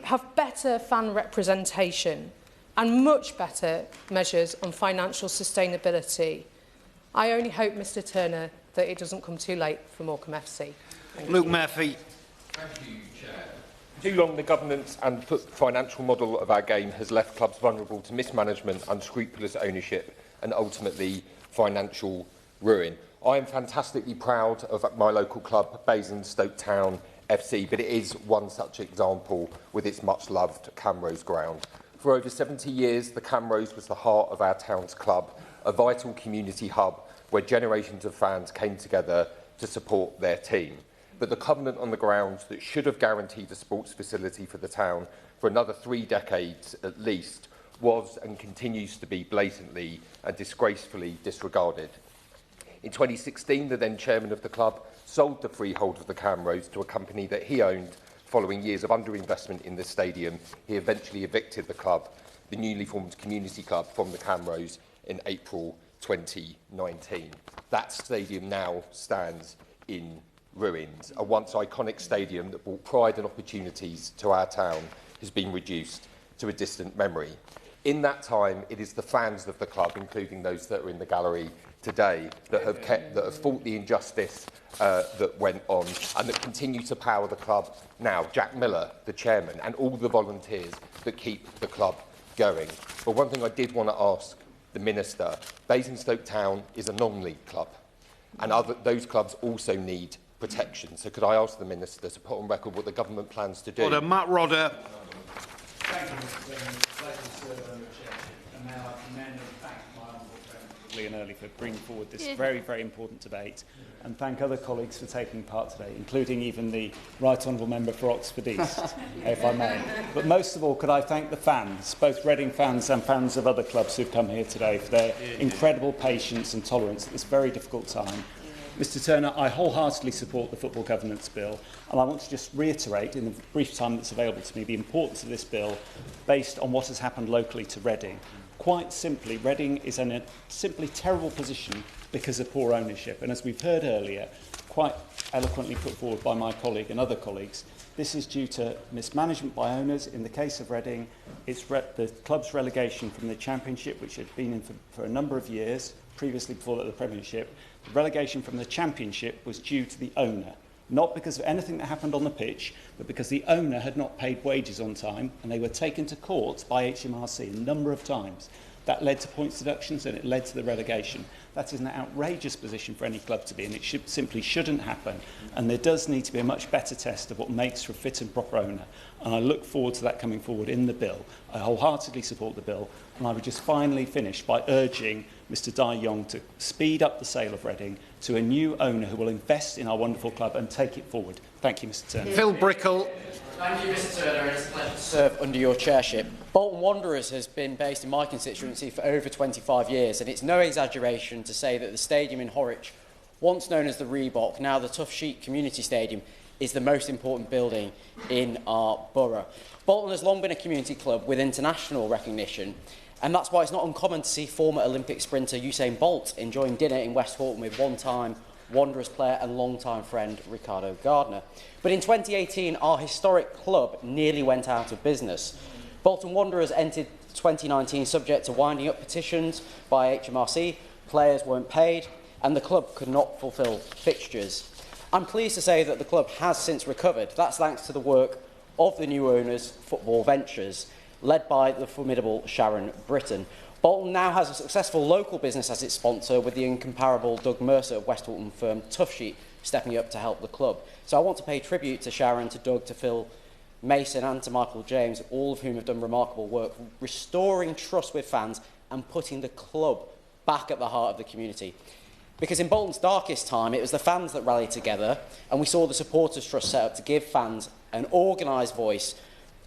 have better fan representation and much better measures on financial sustainability. I only hope, Mr Turner, that it doesn't come too late for Morecambe FC. Luke Murphy. Thank you, Chair. Too long, the governance and financial model of our game has left clubs vulnerable to mismanagement, unscrupulous ownership and ultimately financial ruin. I am fantastically proud of my local club, Basingstoke Town FC, but it is one such example with its much-loved Camrose ground. For over 70 years, the Camrose was the heart of our town's club, a vital community hub where generations of fans came together to support their team. But the covenant on the ground that should have guaranteed a sports facility for the town for another 3 decades at least was and continues to be blatantly and disgracefully disregarded. In 2016, the then chairman of the club sold the freehold of the Camrose to a company that he owned. Following years of underinvestment in the stadium, he eventually evicted the club, the newly formed community club, from the Camrose in April 2019. That stadium now stands in ruins. A once iconic stadium that brought pride and opportunities to our town has been reduced to a distant memory. In that time, it is the fans of the club, including those that are in the gallery today, that have fought the injustice that went on and that continue to power the club now. Jack Miller, the chairman, and all the volunteers that keep the club going. But one thing I did want to ask the Minister, Basingstoke Town is a non-league club, and those clubs also need protection. So could I ask the Minister to put on record what the government plans to do? Order. Matt Rodder. Thank you, Mr Chairman. It's a pleasure to serve on your chairship. And now I commend and thank my honourable friend Lee and Early for bringing forward this very, very important debate, and thank other colleagues for taking part today, including even the Right Honourable Member for Oxford East, if I may. But most of all, could I thank the fans, both Reading fans and fans of other clubs who've come here today, for their incredible patience and tolerance at this very difficult time. Mr Turner, I wholeheartedly support the Football Governance Bill, and I want to just reiterate, in the brief time that's available to me, the importance of this bill based on what has happened locally to Reading. Quite simply, Reading is in a simply terrible position because of poor ownership, and as we've heard earlier, quite eloquently put forward by my colleague and other colleagues, this is due to mismanagement by owners. In the case of Reading, it's the club's relegation from the Championship, which had been in for a number of years, previously before the Premiership. The relegation from the Championship was due to the owner, not because of anything that happened on the pitch, but because the owner had not paid wages on time, and they were taken to court by HMRC a number of times. That led to points deductions and it led to the relegation. That is an outrageous position for any club to be in. It simply shouldn't happen. And there does need to be a much better test of what makes for a fit and proper owner. And I look forward to that coming forward in the bill. I wholeheartedly support the bill. And I would just finally finish by urging Mr Dai Yong to speed up the sale of Reading to a new owner who will invest in our wonderful club and take it forward. Thank you, Mr Turner. Phil Brickell. Thank you, Mr Turner, and it's a pleasure to serve under your chairship. Bolton Wanderers has been based in my constituency for over 25 years, and it's no exaggeration to say that the stadium in Horwich, once known as the Reebok, now the Tough Sheet Community Stadium, is the most important building in our borough. Bolton has long been a community club with international recognition, and that's why it's not uncommon to see former Olympic sprinter Usain Bolt enjoying dinner in West Horton with one-time Wanderers player and long-time friend Ricardo Gardner. But in 2018, our historic club nearly went out of business. Bolton Wanderers entered 2019 subject to winding up petitions by HMRC, players weren't paid, and the club could not fulfil fixtures. I'm pleased to say that the club has since recovered. That's thanks to the work of the new owners, Football Ventures, led by the formidable Sharon Britton. Bolton now has a successful local business as its sponsor, with the incomparable Doug Mercer of West Horton firm Tough Sheet stepping up to help the club. So I want to pay tribute to Sharon, to Doug, to Phil Mason and to Michael James, all of whom have done remarkable work restoring trust with fans and putting the club back at the heart of the community. Because in Bolton's darkest time, it was the fans that rallied together, and we saw the Supporters Trust set up to give fans an organised voice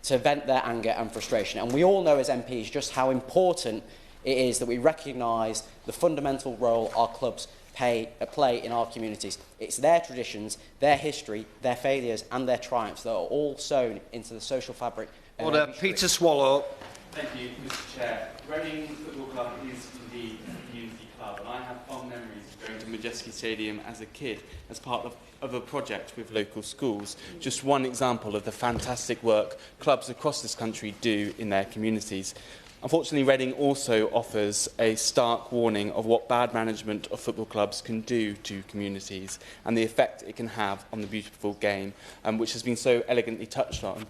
to vent their anger and frustration. And we all know as MPs just how important it is that we recognise the fundamental role our clubs play in our communities. It's their traditions, their history, their failures and their triumphs that are all sewn into the social fabric. Order. Peter Swallow. Thank you, Mr Chair. Reading Football Club is indeed a community club, and I have fond memories of going to Majeski Stadium as a kid as part of a project with local schools. Just one example of the fantastic work clubs across this country do in their communities. Unfortunately, Reading also offers a stark warning of what bad management of football clubs can do to communities and the effect it can have on the beautiful game, which has been so elegantly touched on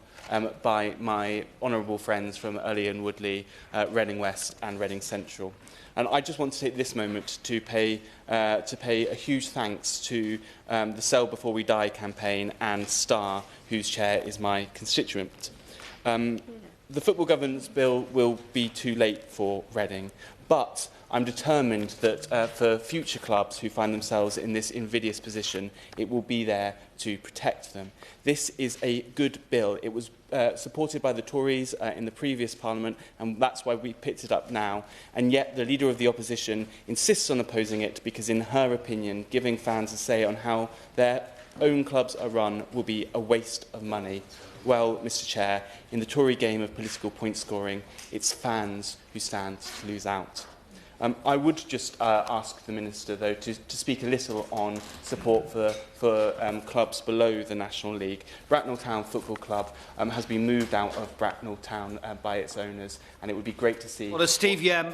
by my honourable friends from Early and Woodley, Reading West and Reading Central. And I just want to take this moment to pay a huge thanks to the Sell Before We Die campaign and STAR, whose chair is my constituent. The Football Governance Bill will be too late for Reading, but I'm determined that for future clubs who find themselves in this invidious position, it will be there to protect them. This is a good bill. It was supported by the Tories in the previous Parliament, and that's why we picked it up now. And yet the Leader of the Opposition insists on opposing it because, in her opinion, giving fans a say on how their own clubs are run will be a waste of money. Well, Mr Chair, in the Tory game of political point scoring, it's fans who stand to lose out. I would just ask the Minister, though, to speak a little on support for clubs below the National League. Bracknell Town Football Club has been moved out of Bracknell Town by its owners, and it would be great to see... Well, Steve Yem.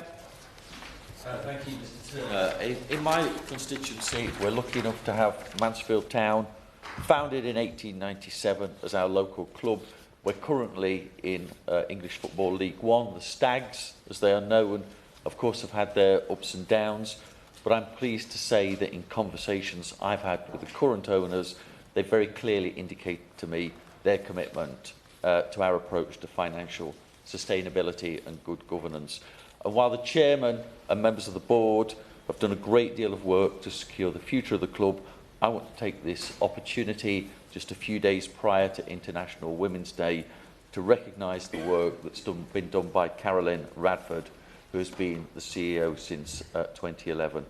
Thank you, Mr Turner. In my constituency, we're lucky enough to have Mansfield Town, founded in 1897 as our local club. We're currently in English Football League One. The Stags, as they are known, of course, have had their ups and downs, but I'm pleased to say that in conversations I've had with the current owners, they very clearly indicate to me their commitment to our approach to financial sustainability and good governance. And while the chairman and members of the board have done a great deal of work to secure the future of the club, I want to take this opportunity just a few days prior to International Women's Day to recognise the work that's been done by Carolyn Radford, who has been the CEO since 2011.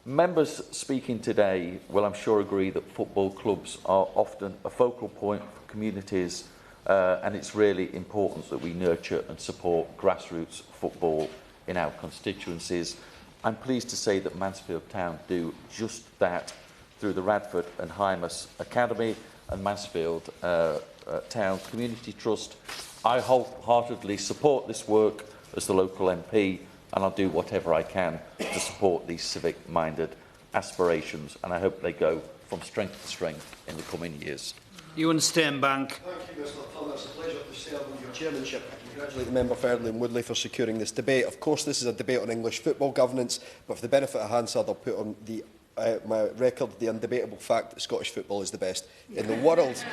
Members speaking today will, I'm sure, agree that football clubs are often a focal point for communities, and it's really important that we nurture and support grassroots football in our constituencies. I'm pleased to say that Mansfield Town do just that through the Radford and Hymas Academy and Mansfield Town Community Trust. I wholeheartedly support this work as the local MP, and I'll do whatever I can to support these civic-minded aspirations, and I hope they go from strength to strength in the coming years. Ewan Steinbank. Thank you, Mr Turner. It's a pleasure to serve on your chairmanship. I congratulate the member for Early and Woodley for securing this debate. Of course, this is a debate on English football governance, but for the benefit of Hansard, I'll put on my record the undebatable fact that Scottish football is the best in the world,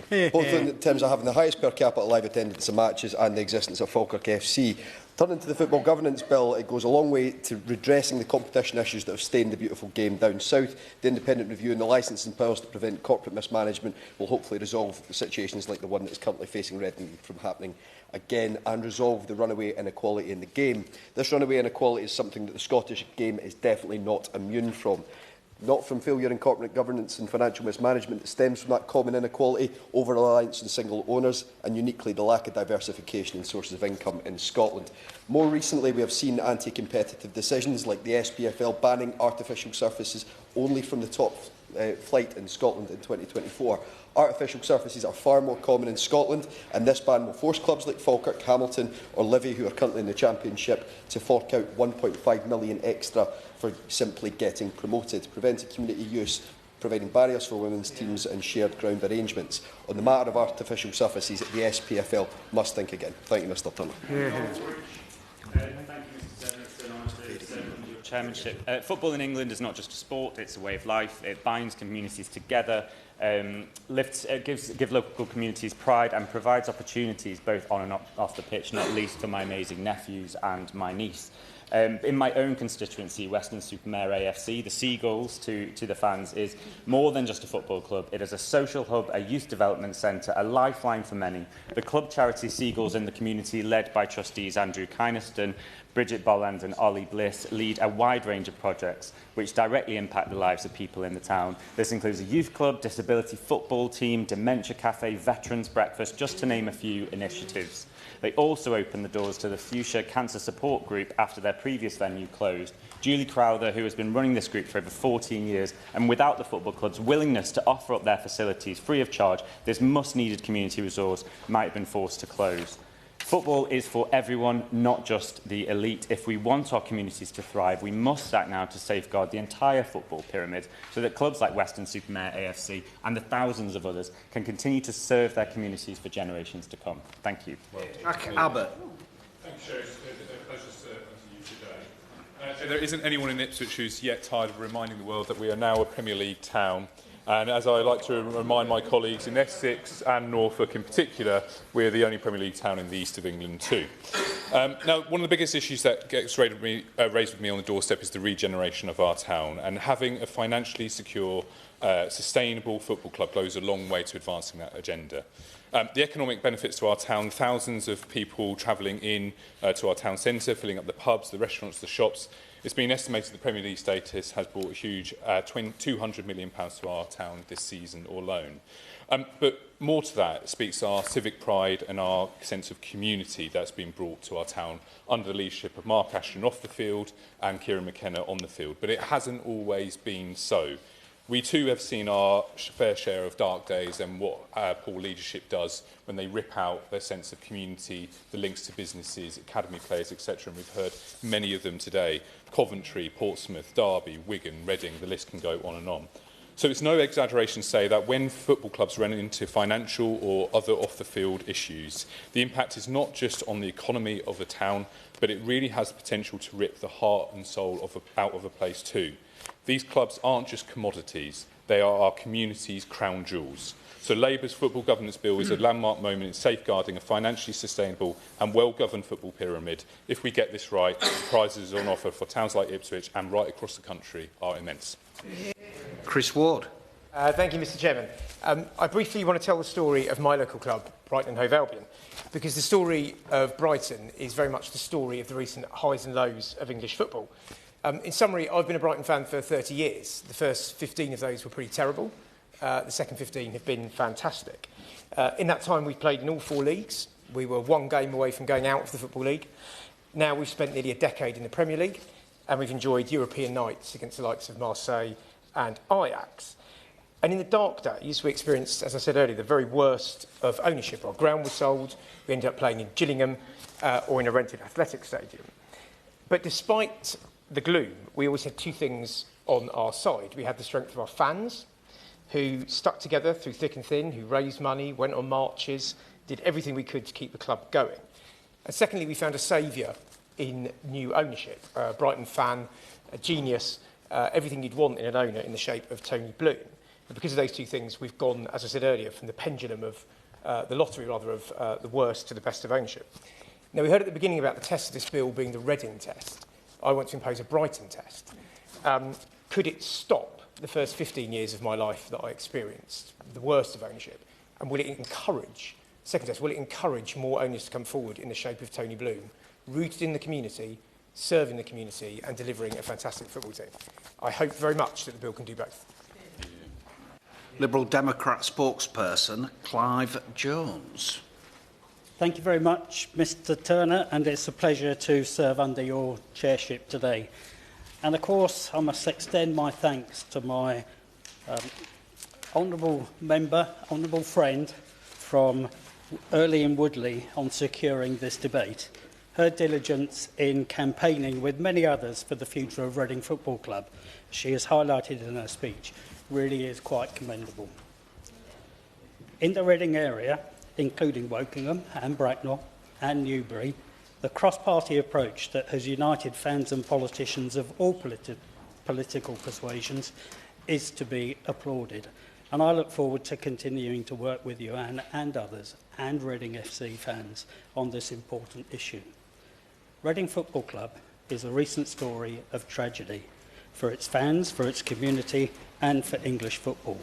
both in terms of having the highest per capita live attendance of matches and the existence of Falkirk FC. Turning to the Football Governance Bill, it goes a long way to redressing the competition issues that have stained the beautiful game down south. The independent review and the licensing powers to prevent corporate mismanagement will hopefully resolve situations like the one that is currently facing Reading from happening again, and resolve the runaway inequality in the game. This runaway inequality is something that the Scottish game is definitely not immune from. Not from failure in corporate governance and financial mismanagement that stems from that common inequality, over-reliance on single owners, and uniquely the lack of diversification in sources of income in Scotland. More recently, we have seen anti-competitive decisions like the SPFL banning artificial surfaces only from the top flight in Scotland in 2024. Artificial surfaces are far more common in Scotland, and this ban will force clubs like Falkirk, Hamilton or Livy, who are currently in the Championship, to fork out £1.5 million extra for simply getting promoted. Preventing community use, providing barriers for women's teams and shared ground arrangements. On the matter of artificial surfaces, the SPFL must think again. Thank you, Mr Turner. Chairmanship. Football in England is not just a sport, it's a way of life. It binds communities together, gives local communities pride and provides opportunities both on and off the pitch, not least for my amazing nephews and my niece. In my own constituency, Westminster-super-Mare AFC, the Seagulls to the fans is more than just a football club. It is a social hub, a youth development centre, a lifeline for many. The club charity Seagulls in the community, led by trustees Andrew Kynaston, Bridget Bolland and Ollie Bliss, lead a wide range of projects which directly impact the lives of people in the town. This includes a youth club, disability football team, dementia cafe, veterans breakfast, just to name a few initiatives. They also opened the doors to the Fuchsia Cancer Support Group after their previous venue closed. Julie Crowther, who has been running this group for over 14 years, and without the football club's willingness to offer up their facilities free of charge, this much-needed community resource might have been forced to close. Football is for everyone, not just the elite. If we want our communities to thrive, we must act now to safeguard the entire football pyramid so that clubs like Westminster-super-Mare AFC and the thousands of others can continue to serve their communities for generations to come. Thank you. Jack Abbott. Thanks, Chair. It's a pleasure serving to you today. There isn't anyone in Ipswich who's yet tired of reminding the world that we are now a Premier League town. And as I like to remind my colleagues in Essex and Norfolk in particular, we're the only Premier League town in the east of England too. Now, one of the biggest issues that gets raised with me on the doorstep is the regeneration of our town. And having a financially secure, sustainable football club goes a long way to advancing that agenda. The economic benefits to our town, thousands of people travelling in to our town centre, filling up the pubs, the restaurants, the shops. It's been estimated the Premier League status has brought a huge £200 million to our town this season alone. But more to that speaks our civic pride and our sense of community that's been brought to our town under the leadership of Mark Ashton off the field and Kieran McKenna on the field. But it hasn't always been so. We too have seen our fair share of dark days and what poor leadership does when they rip out their sense of community, the links to businesses, academy players, etc. And we've heard many of them today. Coventry, Portsmouth, Derby, Wigan, Reading, the list can go on and on. So it's no exaggeration to say that when football clubs run into financial or other off-the-field issues, the impact is not just on the economy of a town, but it really has the potential to rip the heart and soul out of a place too. These clubs aren't just commodities, they are our community's crown jewels. So Labour's Football Governance Bill is a landmark moment in safeguarding a financially sustainable and well-governed football pyramid. If we get this right, the prizes on offer for towns like Ipswich and right across the country are immense. Chris Ward. Thank you, Mr Chairman. I briefly want to tell the story of my local club, Brighton and Hove Albion, because the story of Brighton is very much the story of the recent highs and lows of English football. In summary, I've been a Brighton fan for 30 years. The first 15 of those were pretty terrible. The second 15 have been fantastic. In that time, we've played in all 4 leagues. We were 1 game away from going out of the Football League. Now we've spent nearly a decade in the Premier League, and we've enjoyed European nights against the likes of Marseille and Ajax. And in the dark days, we experienced, as I said earlier, the very worst of ownership. Our ground was sold. We ended up playing in Gillingham or in a rented athletic stadium. But despite the gloom, we always had 2 things on our side. We had the strength of our fans, who stuck together through thick and thin, who raised money, went on marches, did everything we could to keep the club going. And secondly, we found a saviour in new ownership, a Brighton fan, a genius, everything you'd want in an owner in the shape of Tony Bloom. And because of those 2 things, we've gone, as I said earlier, from the pendulum of the lottery, rather, of the worst to the best of ownership. Now, we heard at the beginning about the test of this bill being the Reading test. I want to impose a Brighton test. Could it stop the first 15 years of my life that I experienced, the worst of ownership? And will it encourage, second test, will it encourage more owners to come forward in the shape of Tony Bloom, rooted in the community, serving the community and delivering a fantastic football team? I hope very much that the bill can do both. Liberal Democrat spokesperson Clive Jones. Thank you very much, Mr Turner, and it's a pleasure to serve under your chairship today. And of course, I must extend my thanks to my honourable member, honourable friend from Early and Woodley on securing this debate. Her diligence in campaigning with many others for the future of Reading Football Club, she has highlighted in her speech, really is quite commendable. In the Reading area, including Wokingham and Bracknell and Newbury, the cross-party approach that has united fans and politicians of all political persuasions is to be applauded. And I look forward to continuing to work with you and others and Reading FC fans on this important issue. Reading Football Club is a recent story of tragedy for its fans, for its community and for English football.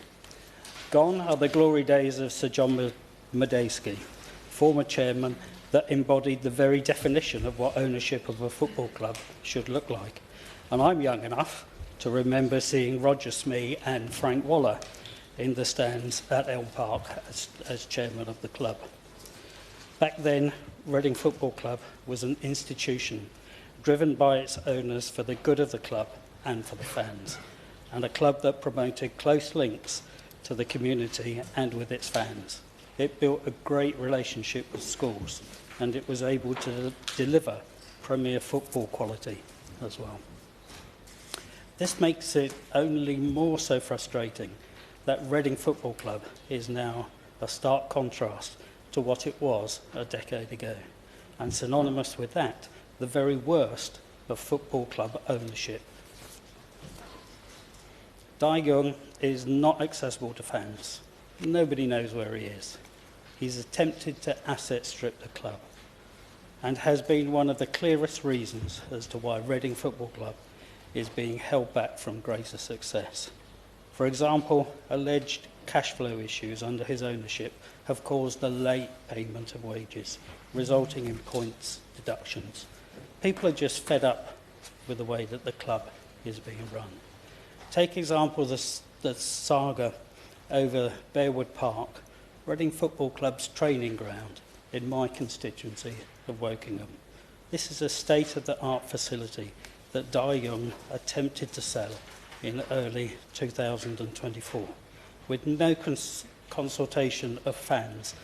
Gone are the glory days of Sir John Madejski, former chairman that embodied the very definition of what ownership of a football club should look like. And I'm young enough to remember seeing Roger Smee and Frank Waller in the stands at Elm Park as chairman of the club. Back then, Reading Football Club was an institution driven by its owners for the good of the club and for the fans, and a club that promoted close links to the community and with its fans. It built a great relationship with schools, and it was able to deliver premier football quality as well. This makes it only more so frustrating that Reading Football Club is now a stark contrast to what it was a decade ago, and synonymous with that, the very worst of football club ownership. Dai Young is not accessible to fans. Nobody knows where he is. He's attempted to asset strip the club and has been one of the clearest reasons as to why Reading Football Club is being held back from greater success. For example, alleged cash flow issues under his ownership have caused the late payment of wages, resulting in points deductions. People are just fed up with the way that the club is being run. Take example the saga over Bearwood Park, Reading Football Club's training ground in my constituency of Wokingham. This is a state-of-the-art facility that Dai Young attempted to sell in early 2024, with no consultation of fans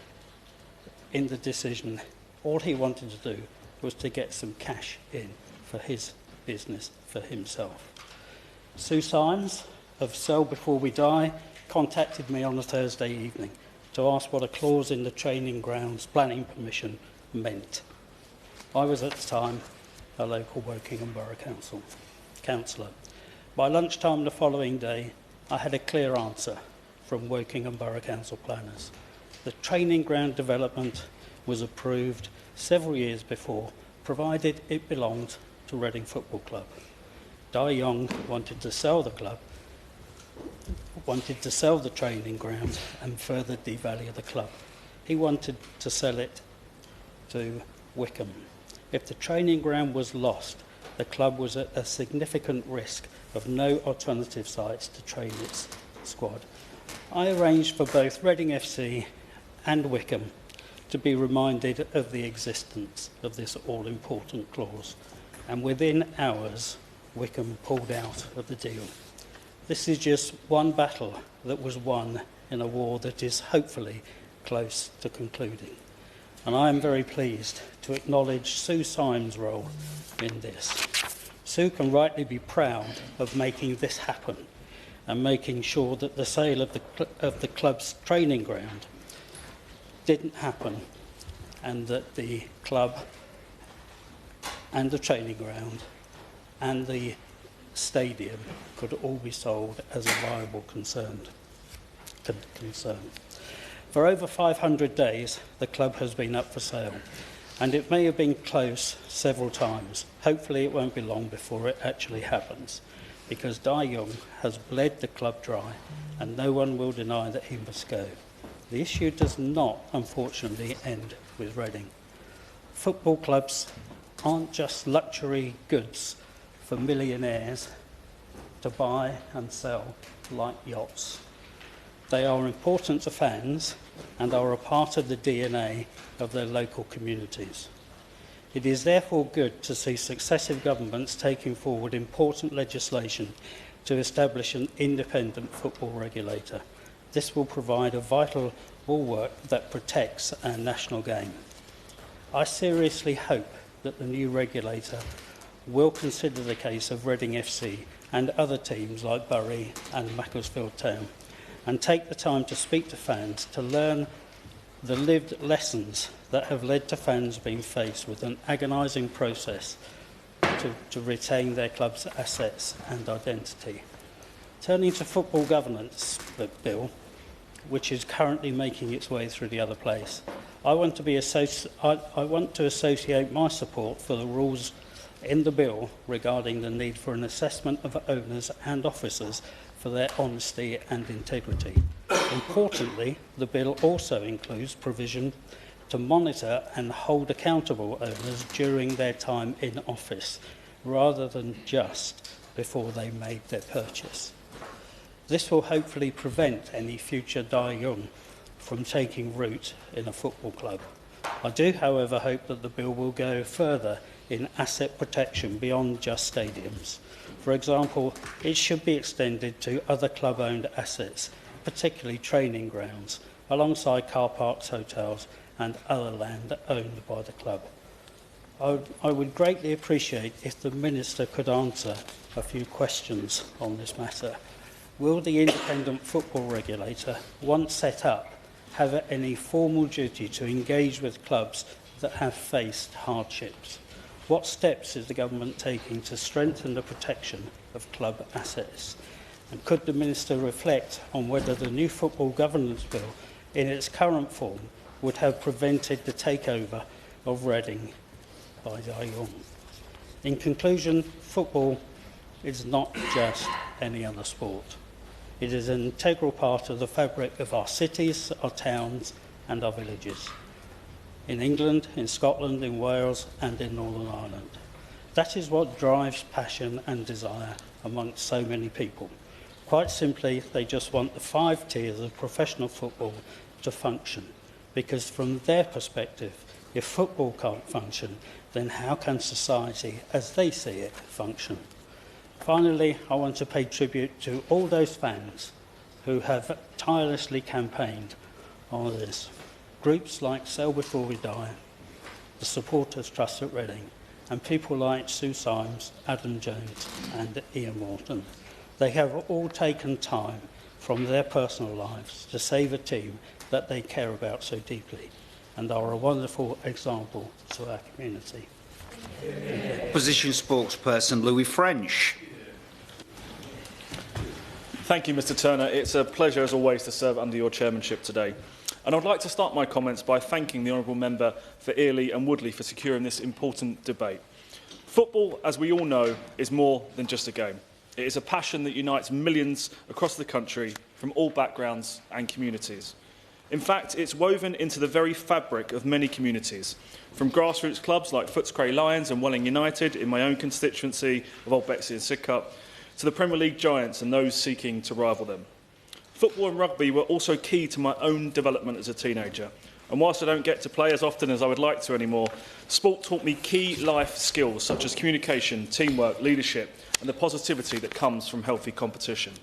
in the decision. All he wanted to do was to get some cash in for his business, for himself. Sue Symes of Sell Before We Die contacted me on a Thursday evening to ask what a clause in the training grounds planning permission meant. I was at the time a local Wokingham Borough councillor. By lunchtime the following day, I had a clear answer from Wokingham Borough Council planners. The training ground development was approved several years before, provided it belonged to Reading Football Club. Dai Young wanted to sell the club, wanted to sell the training ground and further devalue the club. He wanted to sell it to Wickham. If the training ground was lost, the club was at a significant risk of no alternative sites to train its squad. I arranged for both Reading FC and Wickham to be reminded of the existence of this all-important clause, and within hours, Wickham pulled out of the deal. This is just one battle that was won in a war that is hopefully close to concluding. And I am very pleased to acknowledge Sue Symes' role in this. Sue can rightly be proud of making this happen and making sure that the sale of the club's training ground didn't happen, and that the club and the training ground and the stadium could all be sold as a viable concern. For over 500 days, the club has been up for sale, and it may have been close several times. Hopefully it won't be long before it actually happens, because Dai Young has bled the club dry and no one will deny that he must go. The issue does not, unfortunately, end with Reading. Football clubs aren't just luxury goods for millionaires to buy and sell like yachts. They are important to fans and are a part of the DNA of their local communities. It is therefore good to see successive governments taking forward important legislation to establish an independent football regulator. This will provide a vital bulwark that protects our national game. I seriously hope that the new regulator will consider the case of Reading FC and other teams like Bury and Macclesfield Town, and take the time to speak to fans to learn the lived lessons that have led to fans being faced with an agonising process to retain their club's assets and identity. Turning to football governance bill, which is currently making its way through the other place, I want to associate my support for the rules in the bill regarding the need for an assessment of owners and officers for their honesty and integrity. Importantly, the bill also includes provision to monitor and hold accountable owners during their time in office, rather than just before they made their purchase. This will hopefully prevent any future Dai Young from taking root in a football club. I do, however, hope that the bill will go further in asset protection beyond just stadiums. For example, it should be extended to other club-owned assets, particularly training grounds, alongside car parks, hotels and other land owned by the club. I would greatly appreciate if the Minister could answer a few questions on this matter. Will the independent football regulator, once set up, have any formal duty to engage with clubs that have faced hardships? What steps is the government taking to strengthen the protection of club assets? And could the Minister reflect on whether the new football governance bill in its current form would have prevented the takeover of Reading by Dai Young? In conclusion, football is not just any other sport. It is an integral part of the fabric of our cities, our towns and our villages. In England, in Scotland, in Wales and in Northern Ireland. That is what drives passion and desire amongst so many people. Quite simply, they just want the 5 tiers of professional football to function, because from their perspective, if football can't function, then how can society, as they see it, function? Finally, I want to pay tribute to all those fans who have tirelessly campaigned on this. Groups like Sell Before We Die, the Supporters Trust at Reading, and people like Sue Symes, Adam Jones and Ian Morton. They have all taken time from their personal lives to save a team that they care about so deeply and are a wonderful example to our community. Opposition spokesperson Louis French. Thank you, Mr Turner. It's a pleasure, as always, to serve under your chairmanship today. And I'd like to start my comments by thanking the Honourable Member for Earley and Woodley for securing this important debate. Football, as we all know, is more than just a game. It is a passion that unites millions across the country from all backgrounds and communities. In fact, it's woven into the very fabric of many communities, from grassroots clubs like Footscray Lions and Welling United in my own constituency of Old Bexley and Sidcup, to the Premier League giants and those seeking to rival them. Football and rugby were also key to my own development as a teenager. And whilst I don't get to play as often as I would like to anymore, sport taught me key life skills such as communication, teamwork, leadership, and the positivity that comes from healthy competition.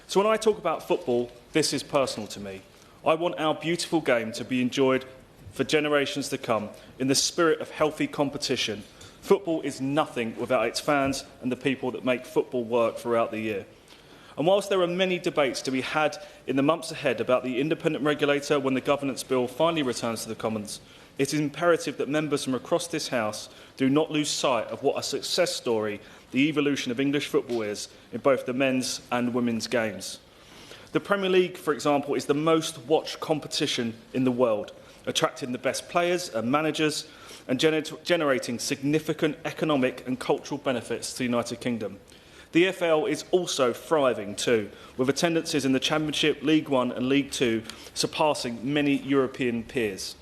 So when I talk about football, this is personal to me. I want our beautiful game to be enjoyed for generations to come in the spirit of healthy competition. Football is nothing without its fans and the people that make football work throughout the year. And whilst there are many debates to be had in the months ahead about the independent regulator when the governance bill finally returns to the Commons, it is imperative that members from across this House do not lose sight of what a success story the evolution of English football is in both the men's and women's games. The Premier League, for example, is the most watched competition in the world, attracting the best players and managers and generating significant economic and cultural benefits to the United Kingdom. The EFL is also thriving too, with attendances in the Championship, League One and League Two surpassing many European peers.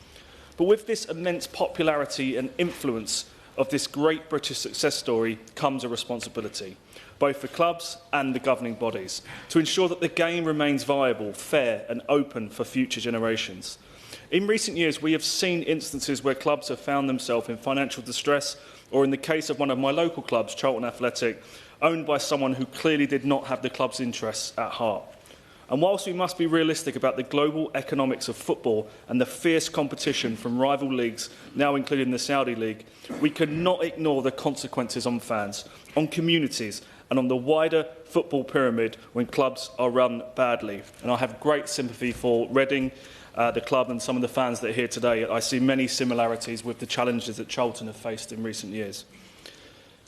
But with this immense popularity and influence of this great British success story comes a responsibility, both for clubs and the governing bodies, to ensure that the game remains viable, fair and open for future generations. In recent years, we have seen instances where clubs have found themselves in financial distress, or in the case of one of my local clubs, Charlton Athletic, owned by someone who clearly did not have the club's interests at heart. And whilst we must be realistic about the global economics of football and the fierce competition from rival leagues, now including the Saudi League, we cannot ignore the consequences on fans, on communities and on the wider football pyramid when clubs are run badly. And I have great sympathy for Reading, the club and some of the fans that are here today. I see many similarities with the challenges that Charlton have faced in recent years.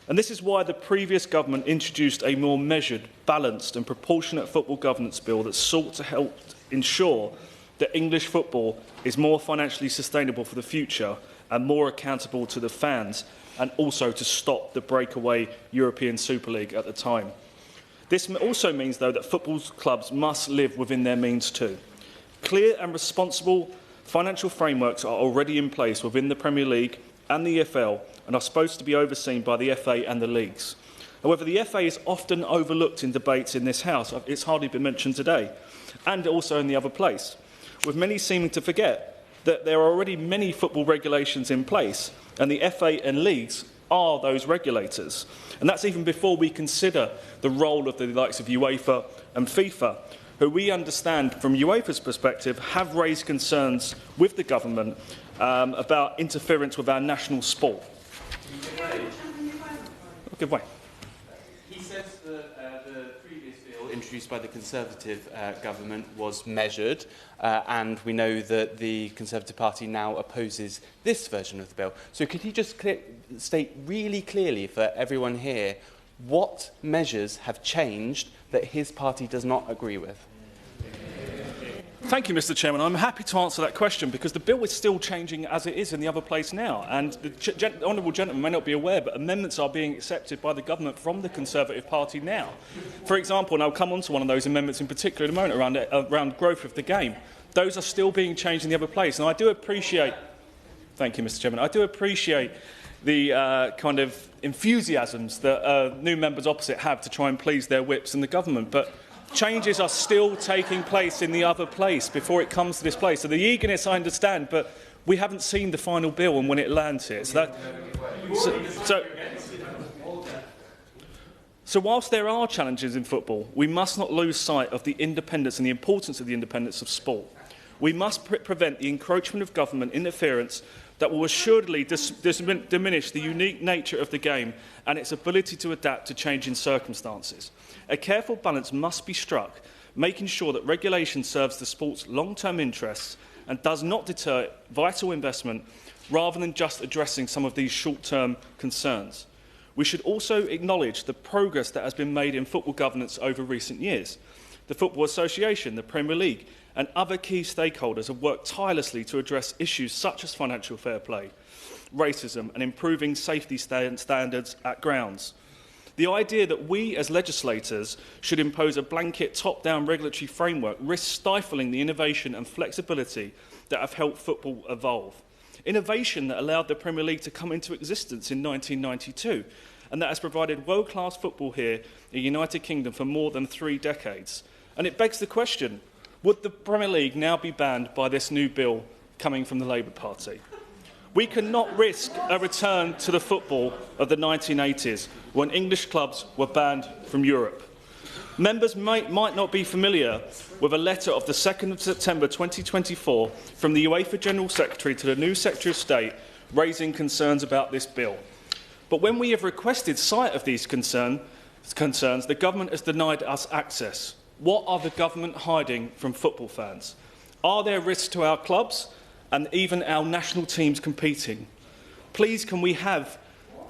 And this is why the previous government introduced a more measured, balanced and proportionate football governance bill that sought to help ensure that English football is more financially sustainable for the future and more accountable to the fans, and also to stop the breakaway European Super League at the time. This also means, though, that football clubs must live within their means too. Clear and responsible financial frameworks are already in place within the Premier League and the EFL and are supposed to be overseen by the FA and the leagues. However, the FA is often overlooked in debates in this House. It's hardly been mentioned today, and also in the other place, with many seeming to forget that there are already many football regulations in place, and the FA and leagues are those regulators. And that's even before we consider the role of the likes of UEFA and FIFA, who we understand from UEFA's perspective have raised concerns with the government about interference with our national sport. Give way. He says that the previous bill introduced by the Conservative government was measured, and we know that the Conservative Party now opposes this version of the bill. So could he just state really clearly for everyone here what measures have changed that his party does not agree with? Thank you, Mr. Chairman. I'm happy to answer that question because the bill is still changing as it is in the other place now. And the honourable gentleman may not be aware, but amendments are being accepted by the government from the Conservative Party now. For example, and I'll come on to one of those amendments in particular in a moment around growth of the game. Those are still being changed in the other place. And I do appreciate... Thank you, Mr. Chairman. I do appreciate the kind of enthusiasms that new members opposite have to try and please their whips in the government. But changes are still taking place in the other place before it comes to this place. So the eagerness I understand, but we haven't seen the final bill and when it lands here. So whilst there are challenges in football, we must not lose sight of the independence and the importance of the independence of sport. We must prevent the encroachment of government interference that will assuredly diminish the unique nature of the game and its ability to adapt to changing circumstances. A careful balance must be struck, making sure that regulation serves the sport's long-term interests and does not deter vital investment rather than just addressing some of these short-term concerns. We should also acknowledge the progress that has been made in football governance over recent years. The Football Association, the Premier League and other key stakeholders have worked tirelessly to address issues such as financial fair play, racism and improving safety standards at grounds. The idea that we as legislators should impose a blanket top-down regulatory framework risks stifling the innovation and flexibility that have helped football evolve. Innovation that allowed the Premier League to come into existence in 1992 and that has provided world-class football here in the United Kingdom for more than 3 decades. And it begs the question, would the Premier League now be banned by this new bill coming from the Labour Party? We cannot risk a return to the football of the 1980s when English clubs were banned from Europe. Members might not be familiar with a letter of the 2nd of September 2024 from the UEFA General Secretary to the new Secretary of State raising concerns about this bill. But when we have requested sight of these concerns, the government has denied us access. What are the government hiding from football fans? Are there risks to our clubs and even our national teams competing? Please, can we have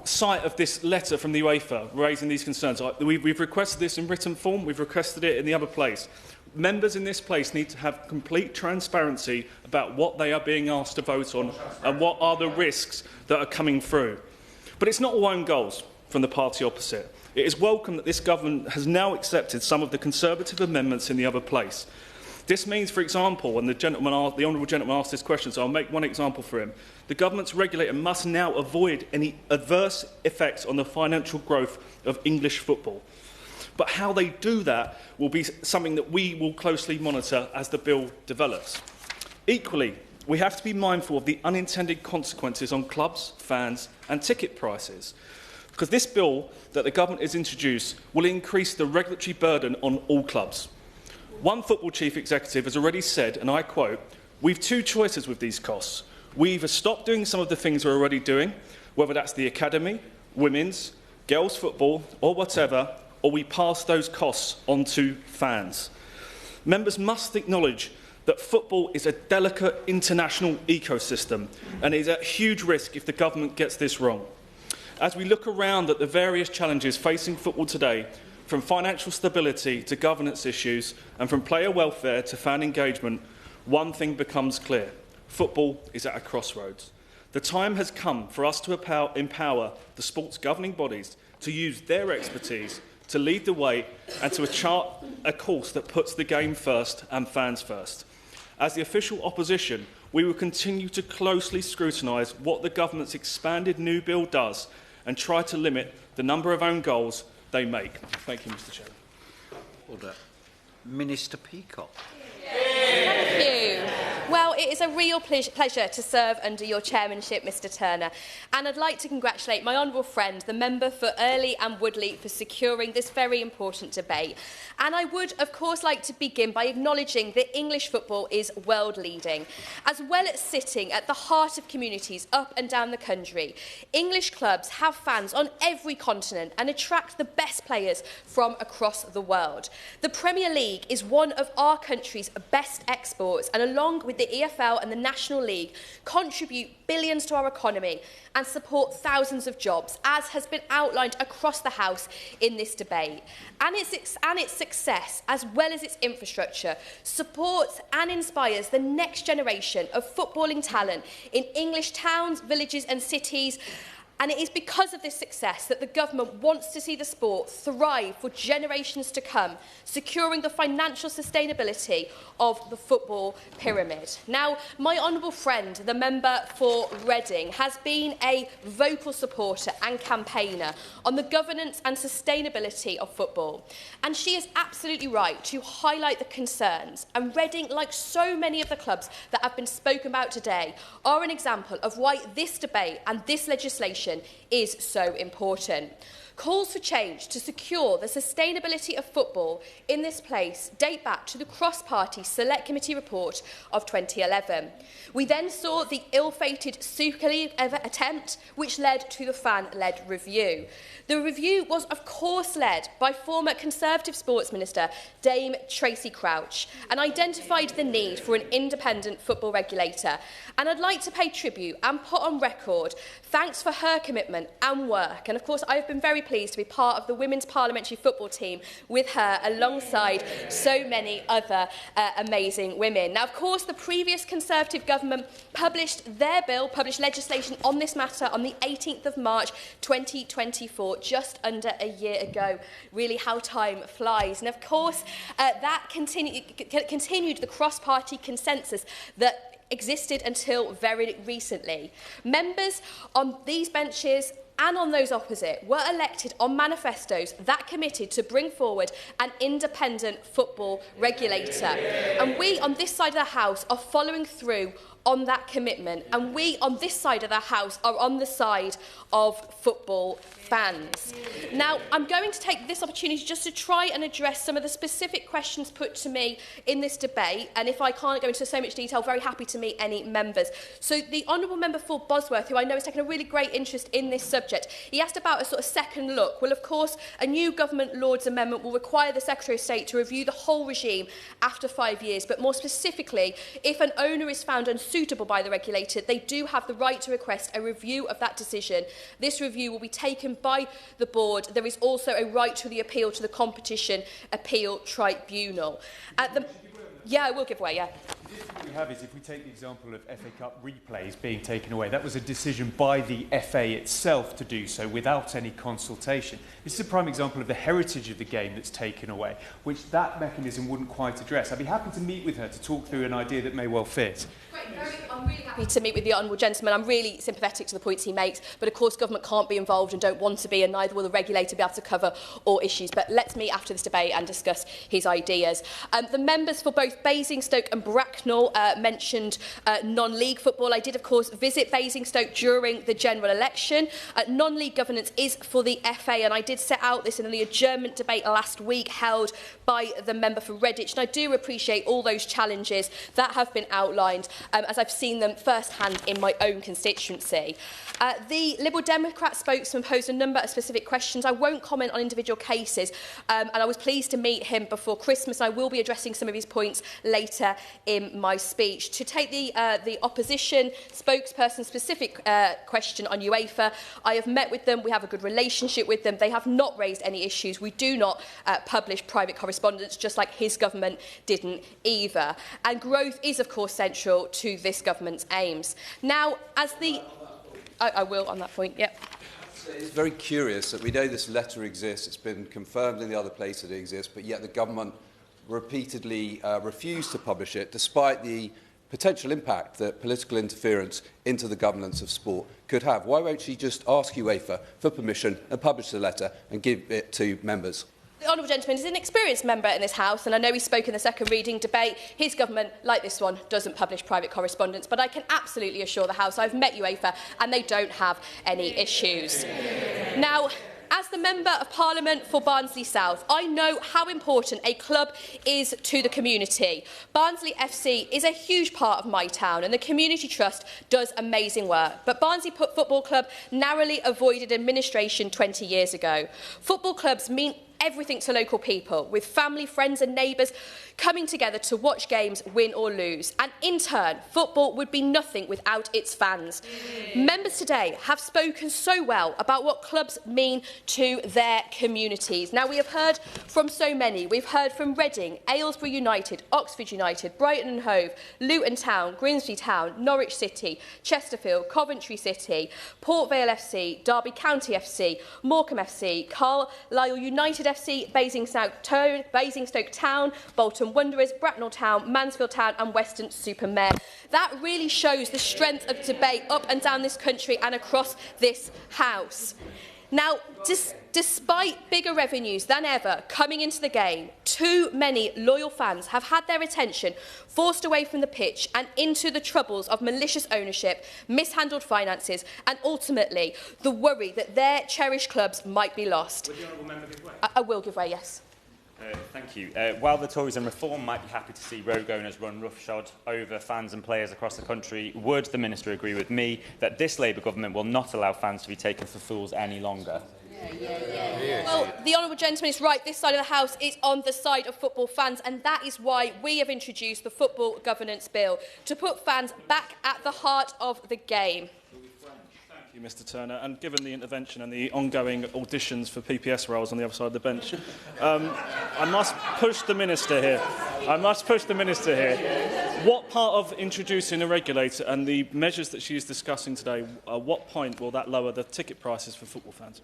sight of this letter from the UEFA raising these concerns? We've requested this in written form. We've requested it in the other place. members in this place need to have complete transparency about what they are being asked to vote on and what are the risks that are coming through. But it's not all own goals from the party opposite. It is welcome that this government has now accepted some of the Conservative amendments in the other place. This means, for example, when the honourable gentleman asked this question, so I'll make one example for him, the government's regulator must now avoid any adverse effects on the financial growth of English football. But how they do that will be something that we will closely monitor as the bill develops. Equally, we have to be mindful of the unintended consequences on clubs, fans and ticket prices, because this bill that the government has introduced will increase the regulatory burden on all clubs. One football chief executive has already said, and I quote, "We've two choices with these costs. We either stop doing some of the things we're already doing, whether that's the academy, women's, girls' football or whatever, or we pass those costs on to fans." Members must acknowledge that football is a delicate international ecosystem and is at huge risk if the government gets this wrong. As we look around at the various challenges facing football today, from financial stability to governance issues and from player welfare to fan engagement, one thing becomes clear. Football is at a crossroads. The time has come for us to empower the sport's governing bodies to use their expertise to lead the way and to chart a course that puts the game first and fans first. As the official opposition, we will continue to closely scrutinise what the government's expanded new bill does and try to limit the number of own goals they make. Thank you, Mr. Chairman. Order. Minister Peacock. Thank you. Well, it is a real pleasure to serve under your chairmanship, Mr Turner, and I'd like to congratulate my honourable friend, the member for Earley and Woodley, for securing this very important debate. And I would, of course, like to begin by acknowledging that English football is world-leading. As well as sitting at the heart of communities up and down the country, English clubs have fans on every continent and attract the best players from across the world. The Premier League is one of our country's best exports, and along with the EFL and the National League, contribute billions to our economy and support thousands of jobs, as has been outlined across the House in this debate. And its success, as well as its infrastructure, supports and inspires the next generation of footballing talent in English towns, villages and cities. And it is because of this success that the government wants to see the sport thrive for generations to come, securing the financial sustainability of the football pyramid. Now, my honourable friend, the member for Reading, has been a vocal supporter and campaigner on the governance and sustainability of football. And she is absolutely right to highlight the concerns. And Reading, like so many of the clubs that have been spoken about today, are an example of why this debate and this legislation is so important. Calls for change to secure the sustainability of football in this place date back to the cross-party Select Committee report of 2011. We then saw the ill-fated Super League attempt, which led to the fan-led review. The review was, of course, led by former Conservative Sports Minister Dame Tracy Crouch and identified the need for an independent football regulator. And I'd like to pay tribute and put on record thanks for her commitment and work. And, of course, I've been very pleased to be part of the Women's Parliamentary Football team with her alongside so many other amazing women. Now, of course, the previous Conservative government published legislation on this matter on the 18th of March 2024, just under a year ago. Really how time flies. And, of course, that continued the cross-party consensus that existed until very recently. Members on these benches and on those opposite were elected on manifestos that committed to bring forward an independent football regulator. And we on this side of the House are following through on that commitment, and we on this side of the House are on the side of football fans. Now, I'm going to take this opportunity just to try and address some of the specific questions put to me in this debate, and if I can't go into so much detail, very happy to meet any members. So the Honourable Member for Bosworth, who I know has taken a really great interest in this subject, he asked about a sort of second look. Well, of course, a new Government Lords Amendment will require the Secretary of State to review the whole regime after 5 years, but more specifically, if an owner is found unsuitable suitable by the regulator, they do have the right to request a review of that decision. This review will be taken by the board. There is also a right to the appeal to the Competition Appeal Tribunal. Yeah, I will give way, yeah. The difficulty we have is if we take the example of FA Cup replays being taken away, that was a decision by the FA itself to do so without any consultation. This is a prime example of the heritage of the game that's taken away, which that mechanism wouldn't quite address. I'd be happy to meet with her to talk through an idea that may well fit. I'm really happy to meet with the Honourable Gentleman. I'm really sympathetic to the points he makes, but of course government can't be involved and don't want to be, and neither will the regulator be able to cover all issues. But let's meet after this debate and discuss his ideas. The members for both Basingstoke and Bracknell mentioned non-league football. I did, of course, visit Basingstoke during the general election. Non-league governance is for the FA, and I did set out this in the adjournment debate last week held by the member for Redditch, and I do appreciate all those challenges that have been outlined, as I've seen them firsthand in my own constituency. The Liberal Democrat spokesman posed a number of specific questions. I won't comment on individual cases, and I was pleased to meet him before Christmas. I will be addressing some of his points later in my speech. To take the opposition spokesperson's specific question on UEFA, I have met with them. We have a good relationship with them. They have not raised any issues. We do not publish private correspondence, just like his government didn't either. And growth is, of course, central to this government's aims. Now, as the... I will on that point, yep. It's very curious that we know this letter exists. It's been confirmed in the other place that it exists, but yet the government repeatedly refused to publish it, despite the potential impact that political interference into the governance of sport could have. Why won't she just ask UEFA for permission and publish the letter and give it to members? The Honourable Gentleman is an experienced member in this House, and I know he spoke in the second reading debate. His government, like this one, doesn't publish private correspondence, but I can absolutely assure the House I've met UEFA and they don't have any issues. Now, as the Member of Parliament for Barnsley South, I know how important a club is to the community. Barnsley FC is a huge part of my town, and the Community Trust does amazing work. But Barnsley Football Club narrowly avoided administration 20 years ago. Football clubs mean everything to local people, with family, friends and neighbours coming together to watch games win or lose. And in turn, football would be nothing without its fans. Members today have spoken so well about what clubs mean to their communities. Now, we have heard from so many. We've heard from Reading, Aylesbury United, Oxford United, Brighton and Hove, Luton Town, Grimsby Town, Norwich City, Chesterfield, Coventry City, Port Vale FC, Derby County FC, Morecambe FC, Carlisle United FC, Basingstoke Town, Bolton Wanderers, Bracknell Town, Mansfield Town and Weston-super-Mare. That really shows the strength of debate up and down this country and across this House. Now, despite bigger revenues than ever coming into the game, too many loyal fans have had their attention forced away from the pitch and into the troubles of malicious ownership, mishandled finances and ultimately the worry that their cherished clubs might be lost. Would the Honourable Member give way? I will give way, yes. Thank you. While the Tories and Reform might be happy to see rogue owners run roughshod over fans and players across the country, would the Minister agree with me that this Labour government will not allow fans to be taken for fools any longer? Well, the Honourable Gentleman is right. This side of the House is on the side of football fans, and that is why we have introduced the Football Governance Bill, to put fans back at the heart of the game. Thank you, Mr Turner. And given the intervention and the ongoing auditions for PPS roles on the other side of the bench, I must push the Minister here. What part of introducing a regulator and the measures that she is discussing today, at what point will that lower the ticket prices for football fans?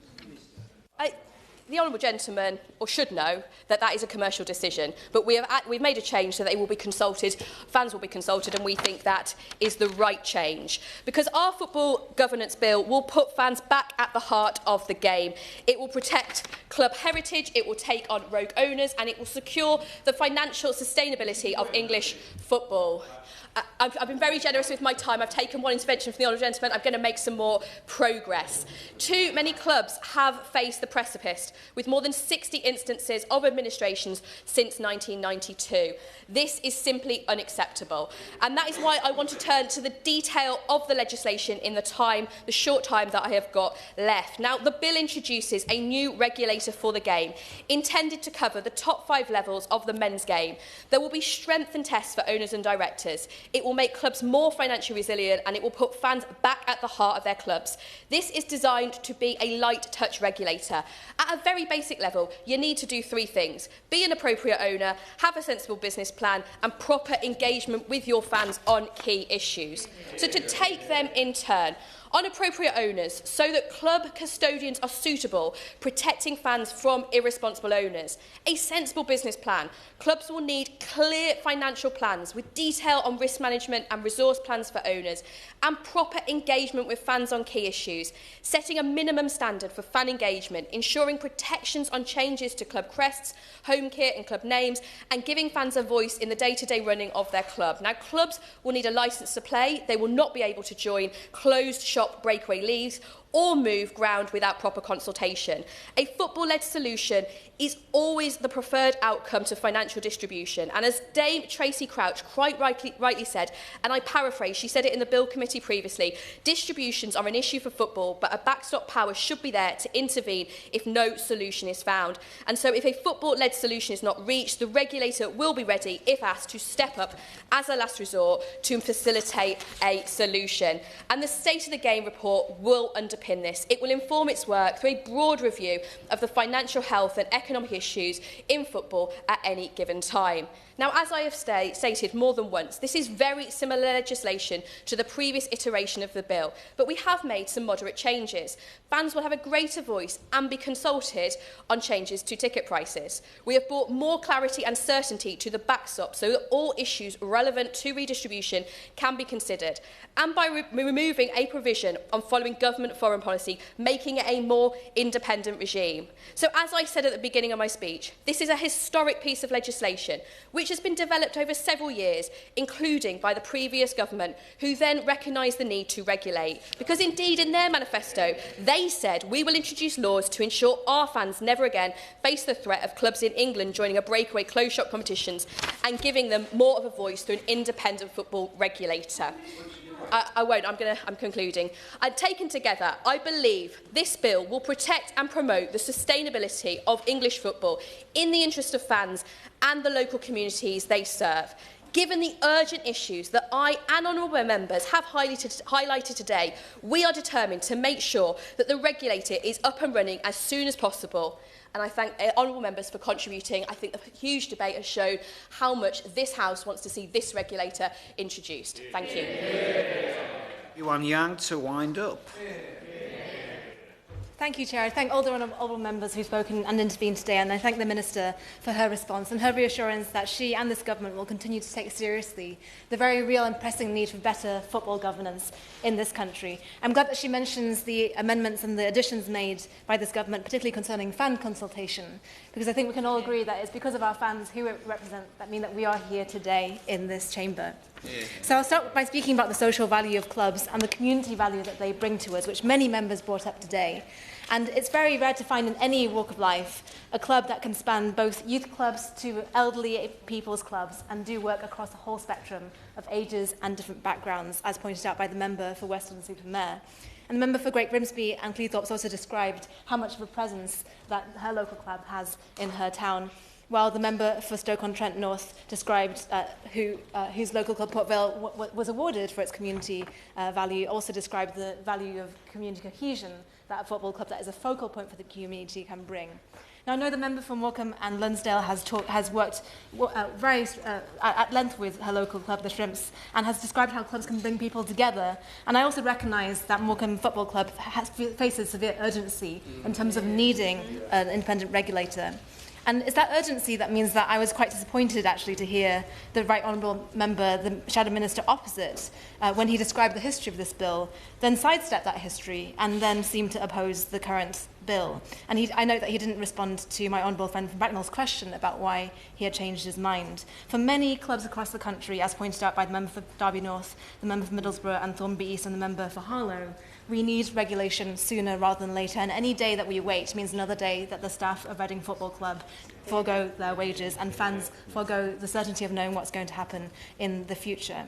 The Honourable Gentleman, or should know, that that is a commercial decision. But we've made a change so that they will be consulted, fans will be consulted, and we think that is the right change. Because our Football Governance Bill will put fans back at the heart of the game. It will protect club heritage, it will take on rogue owners, and it will secure the financial sustainability of English football. I've been very generous with my time. I've taken one intervention from the Honourable Gentleman. I'm going to make some more progress. Too many clubs have faced the precipice, with more than 60 instances of administrations since 1992. This is simply unacceptable. And that is why I want to turn to the detail of the legislation in the short time that I have got left. Now, the bill introduces a new regulator for the game, intended to cover the top 5 levels of the men's game. There will be strengthened tests for owners and directors. It will make clubs more financially resilient, and it will put fans back at the heart of their clubs. This is designed to be a light touch regulator. At a very basic level, you need to do three things: be an appropriate owner, have a sensible business plan, and proper engagement with your fans on key issues. So to take them in turn, on appropriate owners, so that club custodians are suitable, protecting fans from irresponsible owners. A sensible business plan. Clubs will need clear financial plans with detail on risk management and resource plans for owners, and proper engagement with fans on key issues, setting a minimum standard for fan engagement, ensuring protections on changes to club crests, home kit and club names, and giving fans a voice in the day-to-day running of their club. Now, clubs will need a licence to play. They will not be able to join closed shop breakaway leagues or move ground without proper consultation. A football-led solution is always the preferred outcome to financial distribution. And as Dame Tracy Crouch quite rightly said, and I paraphrase, she said it in the Bill Committee previously, distributions are an issue for football, but a backstop power should be there to intervene if no solution is found. And so if a football-led solution is not reached, the regulator will be ready, if asked, to step up as a last resort to facilitate a solution. And the State of the Game report will underpin this. It will inform its work through a broad review of the financial health and economic issues in football at any given time. Now, as I have stated more than once, this is very similar legislation to the previous iteration of the bill, but we have made some moderate changes. Fans will have a greater voice and be consulted on changes to ticket prices. We have brought more clarity and certainty to the backstop so that all issues relevant to redistribution can be considered, and by removing a provision on following government foreign policy, making it a more independent regime. So, as I said at the beginning of my speech, this is a historic piece of legislation which has been developed over several years, including by the previous government, who then recognised the need to regulate. Because indeed, in their manifesto, they said, we will introduce laws to ensure our fans never again face the threat of clubs in England joining a breakaway closed-shop competitions and giving them more of a voice through an independent football regulator. I won't, I'm concluding. Taken together, I believe this bill will protect and promote the sustainability of English football in the interest of fans and the local communities they serve. Given the urgent issues that I and honourable members have highlighted today, we are determined to make sure that the regulator is up and running as soon as possible. And I thank honourable members for contributing. I think the huge debate has shown how much this House wants to see this regulator introduced. Thank you. Yuan Yang to wind up. Thank you, Chair. I thank all the honourable members who've spoken and intervened today, and I thank the Minister for her response and her reassurance that she and this government will continue to take seriously the very real and pressing need for better football governance in this country. I'm glad that she mentions the amendments and the additions made by this government, particularly concerning fan consultation, because I think we can all agree that it's because of our fans who it represent that mean that we are here today in this chamber. So I'll start by speaking about the social value of clubs and the community value that they bring to us, which many members brought up today. And it's very rare to find in any walk of life a club that can span both youth clubs to elderly people's clubs and do work across a whole spectrum of ages and different backgrounds, as pointed out by the member for Westminster-Super-Mare. And the member for Great Grimsby and Cleethorpes also described how much of a presence that her local club has in her town, while the member for Stoke-on-Trent North described whose local club Port Vale was awarded for its community value, also described the value of community cohesion that a football club that is a focal point for the community can bring. Now, I know the member from Morecambe and Lunsdale has worked at length with her local club, the Shrimps, and has described how clubs can bring people together. And I also recognise that Morecambe Football Club faces severe urgency in terms of needing an independent regulator. And it's that urgency that means that I was quite disappointed, actually, to hear the Right Honourable Member, the Shadow Minister opposite, when he described the history of this bill, then sidestepped that history and then seemed to oppose the current bill. And I note that he didn't respond to my honourable friend from Bracknell's question about why he had changed his mind. For many clubs across the country, as pointed out by the member for Derby North, the member for Middlesbrough and Thornby East, and the member for Harlow, we need regulation sooner rather than later, and any day that we wait means another day that the staff of Reading Football Club forego their wages and fans forego the certainty of knowing what's going to happen in the future.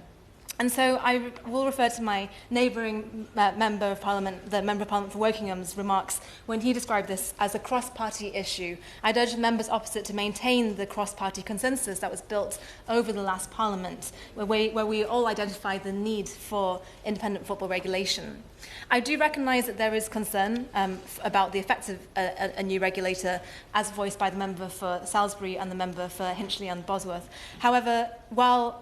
And so I will refer to my neighbouring Member of Parliament, the Member of Parliament for Wokingham's remarks when he described this as a cross-party issue. I'd urge the members opposite to maintain the cross-party consensus that was built over the last Parliament, where we all identified the need for independent football regulation. I do recognise that there is concern about the effects of a new regulator, as voiced by the member for Salisbury and the member for Hinchley and Bosworth. However, while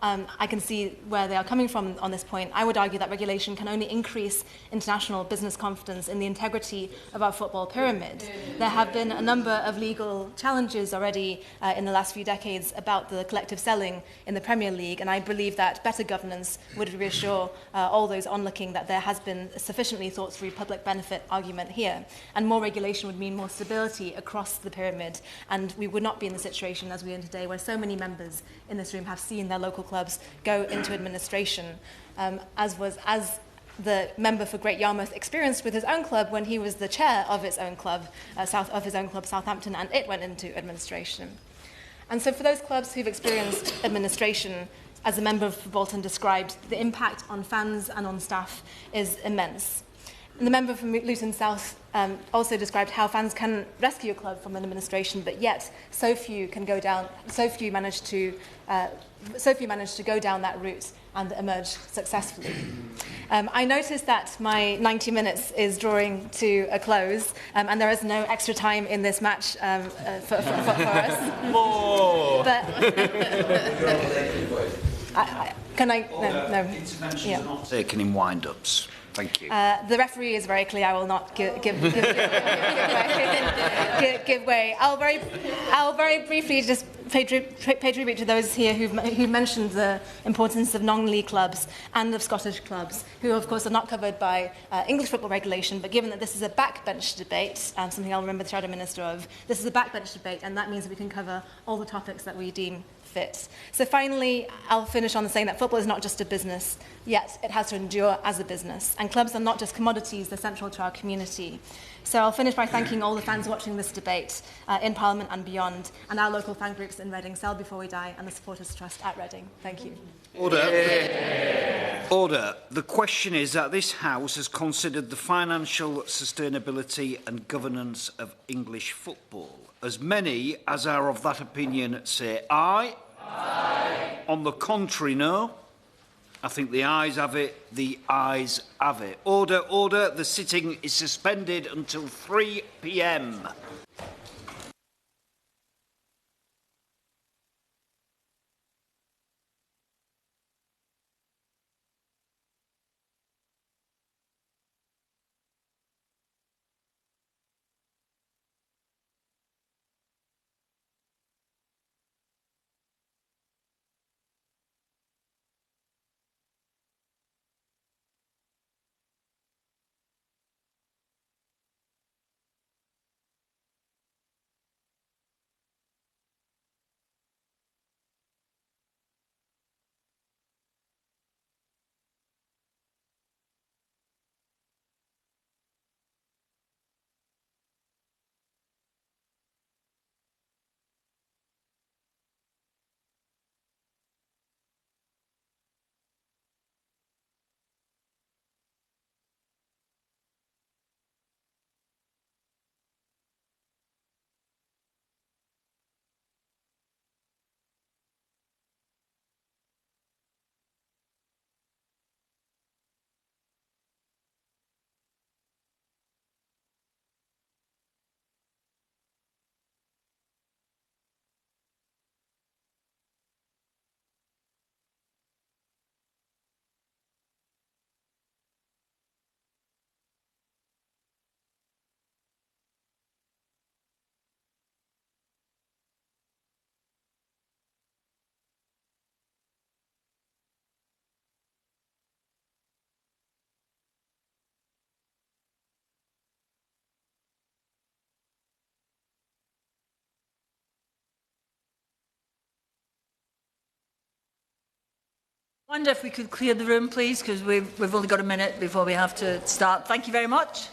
I can see where they are coming from on this point, I would argue that regulation can only increase international business confidence in the integrity of our football pyramid. There have been a number of legal challenges already in the last few decades about the collective selling in the Premier League, and I believe that better governance would reassure all those onlooking that there has been a sufficiently thought-through public benefit argument here, and more regulation would mean more stability across the pyramid, and we would not be in the situation as we are in today, where so many members in this room have seen their local clubs go into administration, as the member for Great Yarmouth experienced with his own club when he was the chair of his own club, Southampton, and it went into administration. And so for those clubs who've experienced administration, as the member for Bolton described, the impact on fans and on staff is immense. And the member from Luton South also described how fans can rescue a club from an administration, but yet so few manage to go down that route and emerge successfully. I noticed that my 90 minutes is drawing to a close, and there is no extra time in this match for us. More. But no. Interventions are not taken in wind-ups. Thank you. The referee is very clear. I will not give way. I'll very briefly just pay tribute to those here who mentioned the importance of non-league clubs and of Scottish clubs, who of course are not covered by English football regulation. But given that this is a backbench debate, something I'll remember the Shadow Minister of, this is a backbench debate, and that means that we can cover all the topics that we deem fit. So finally, I'll finish on saying that football is not just a business, yet it has to endure as a business. And clubs are not just commodities, they're central to our community. So I'll finish by thanking all the fans watching this debate in Parliament and beyond, and our local fan groups in Reading, Sell Before We Die, and the Supporters Trust at Reading. Thank you. Order. Order. The question is that this House has considered the financial sustainability and governance of English football. As many as are of that opinion say aye. Aye. On the contrary, no. I think the ayes have it. The ayes have it. Order, order. The sitting is suspended until 3 p.m. I wonder if we could clear the room, please, because we've only got a minute before we have to start. Thank you very much.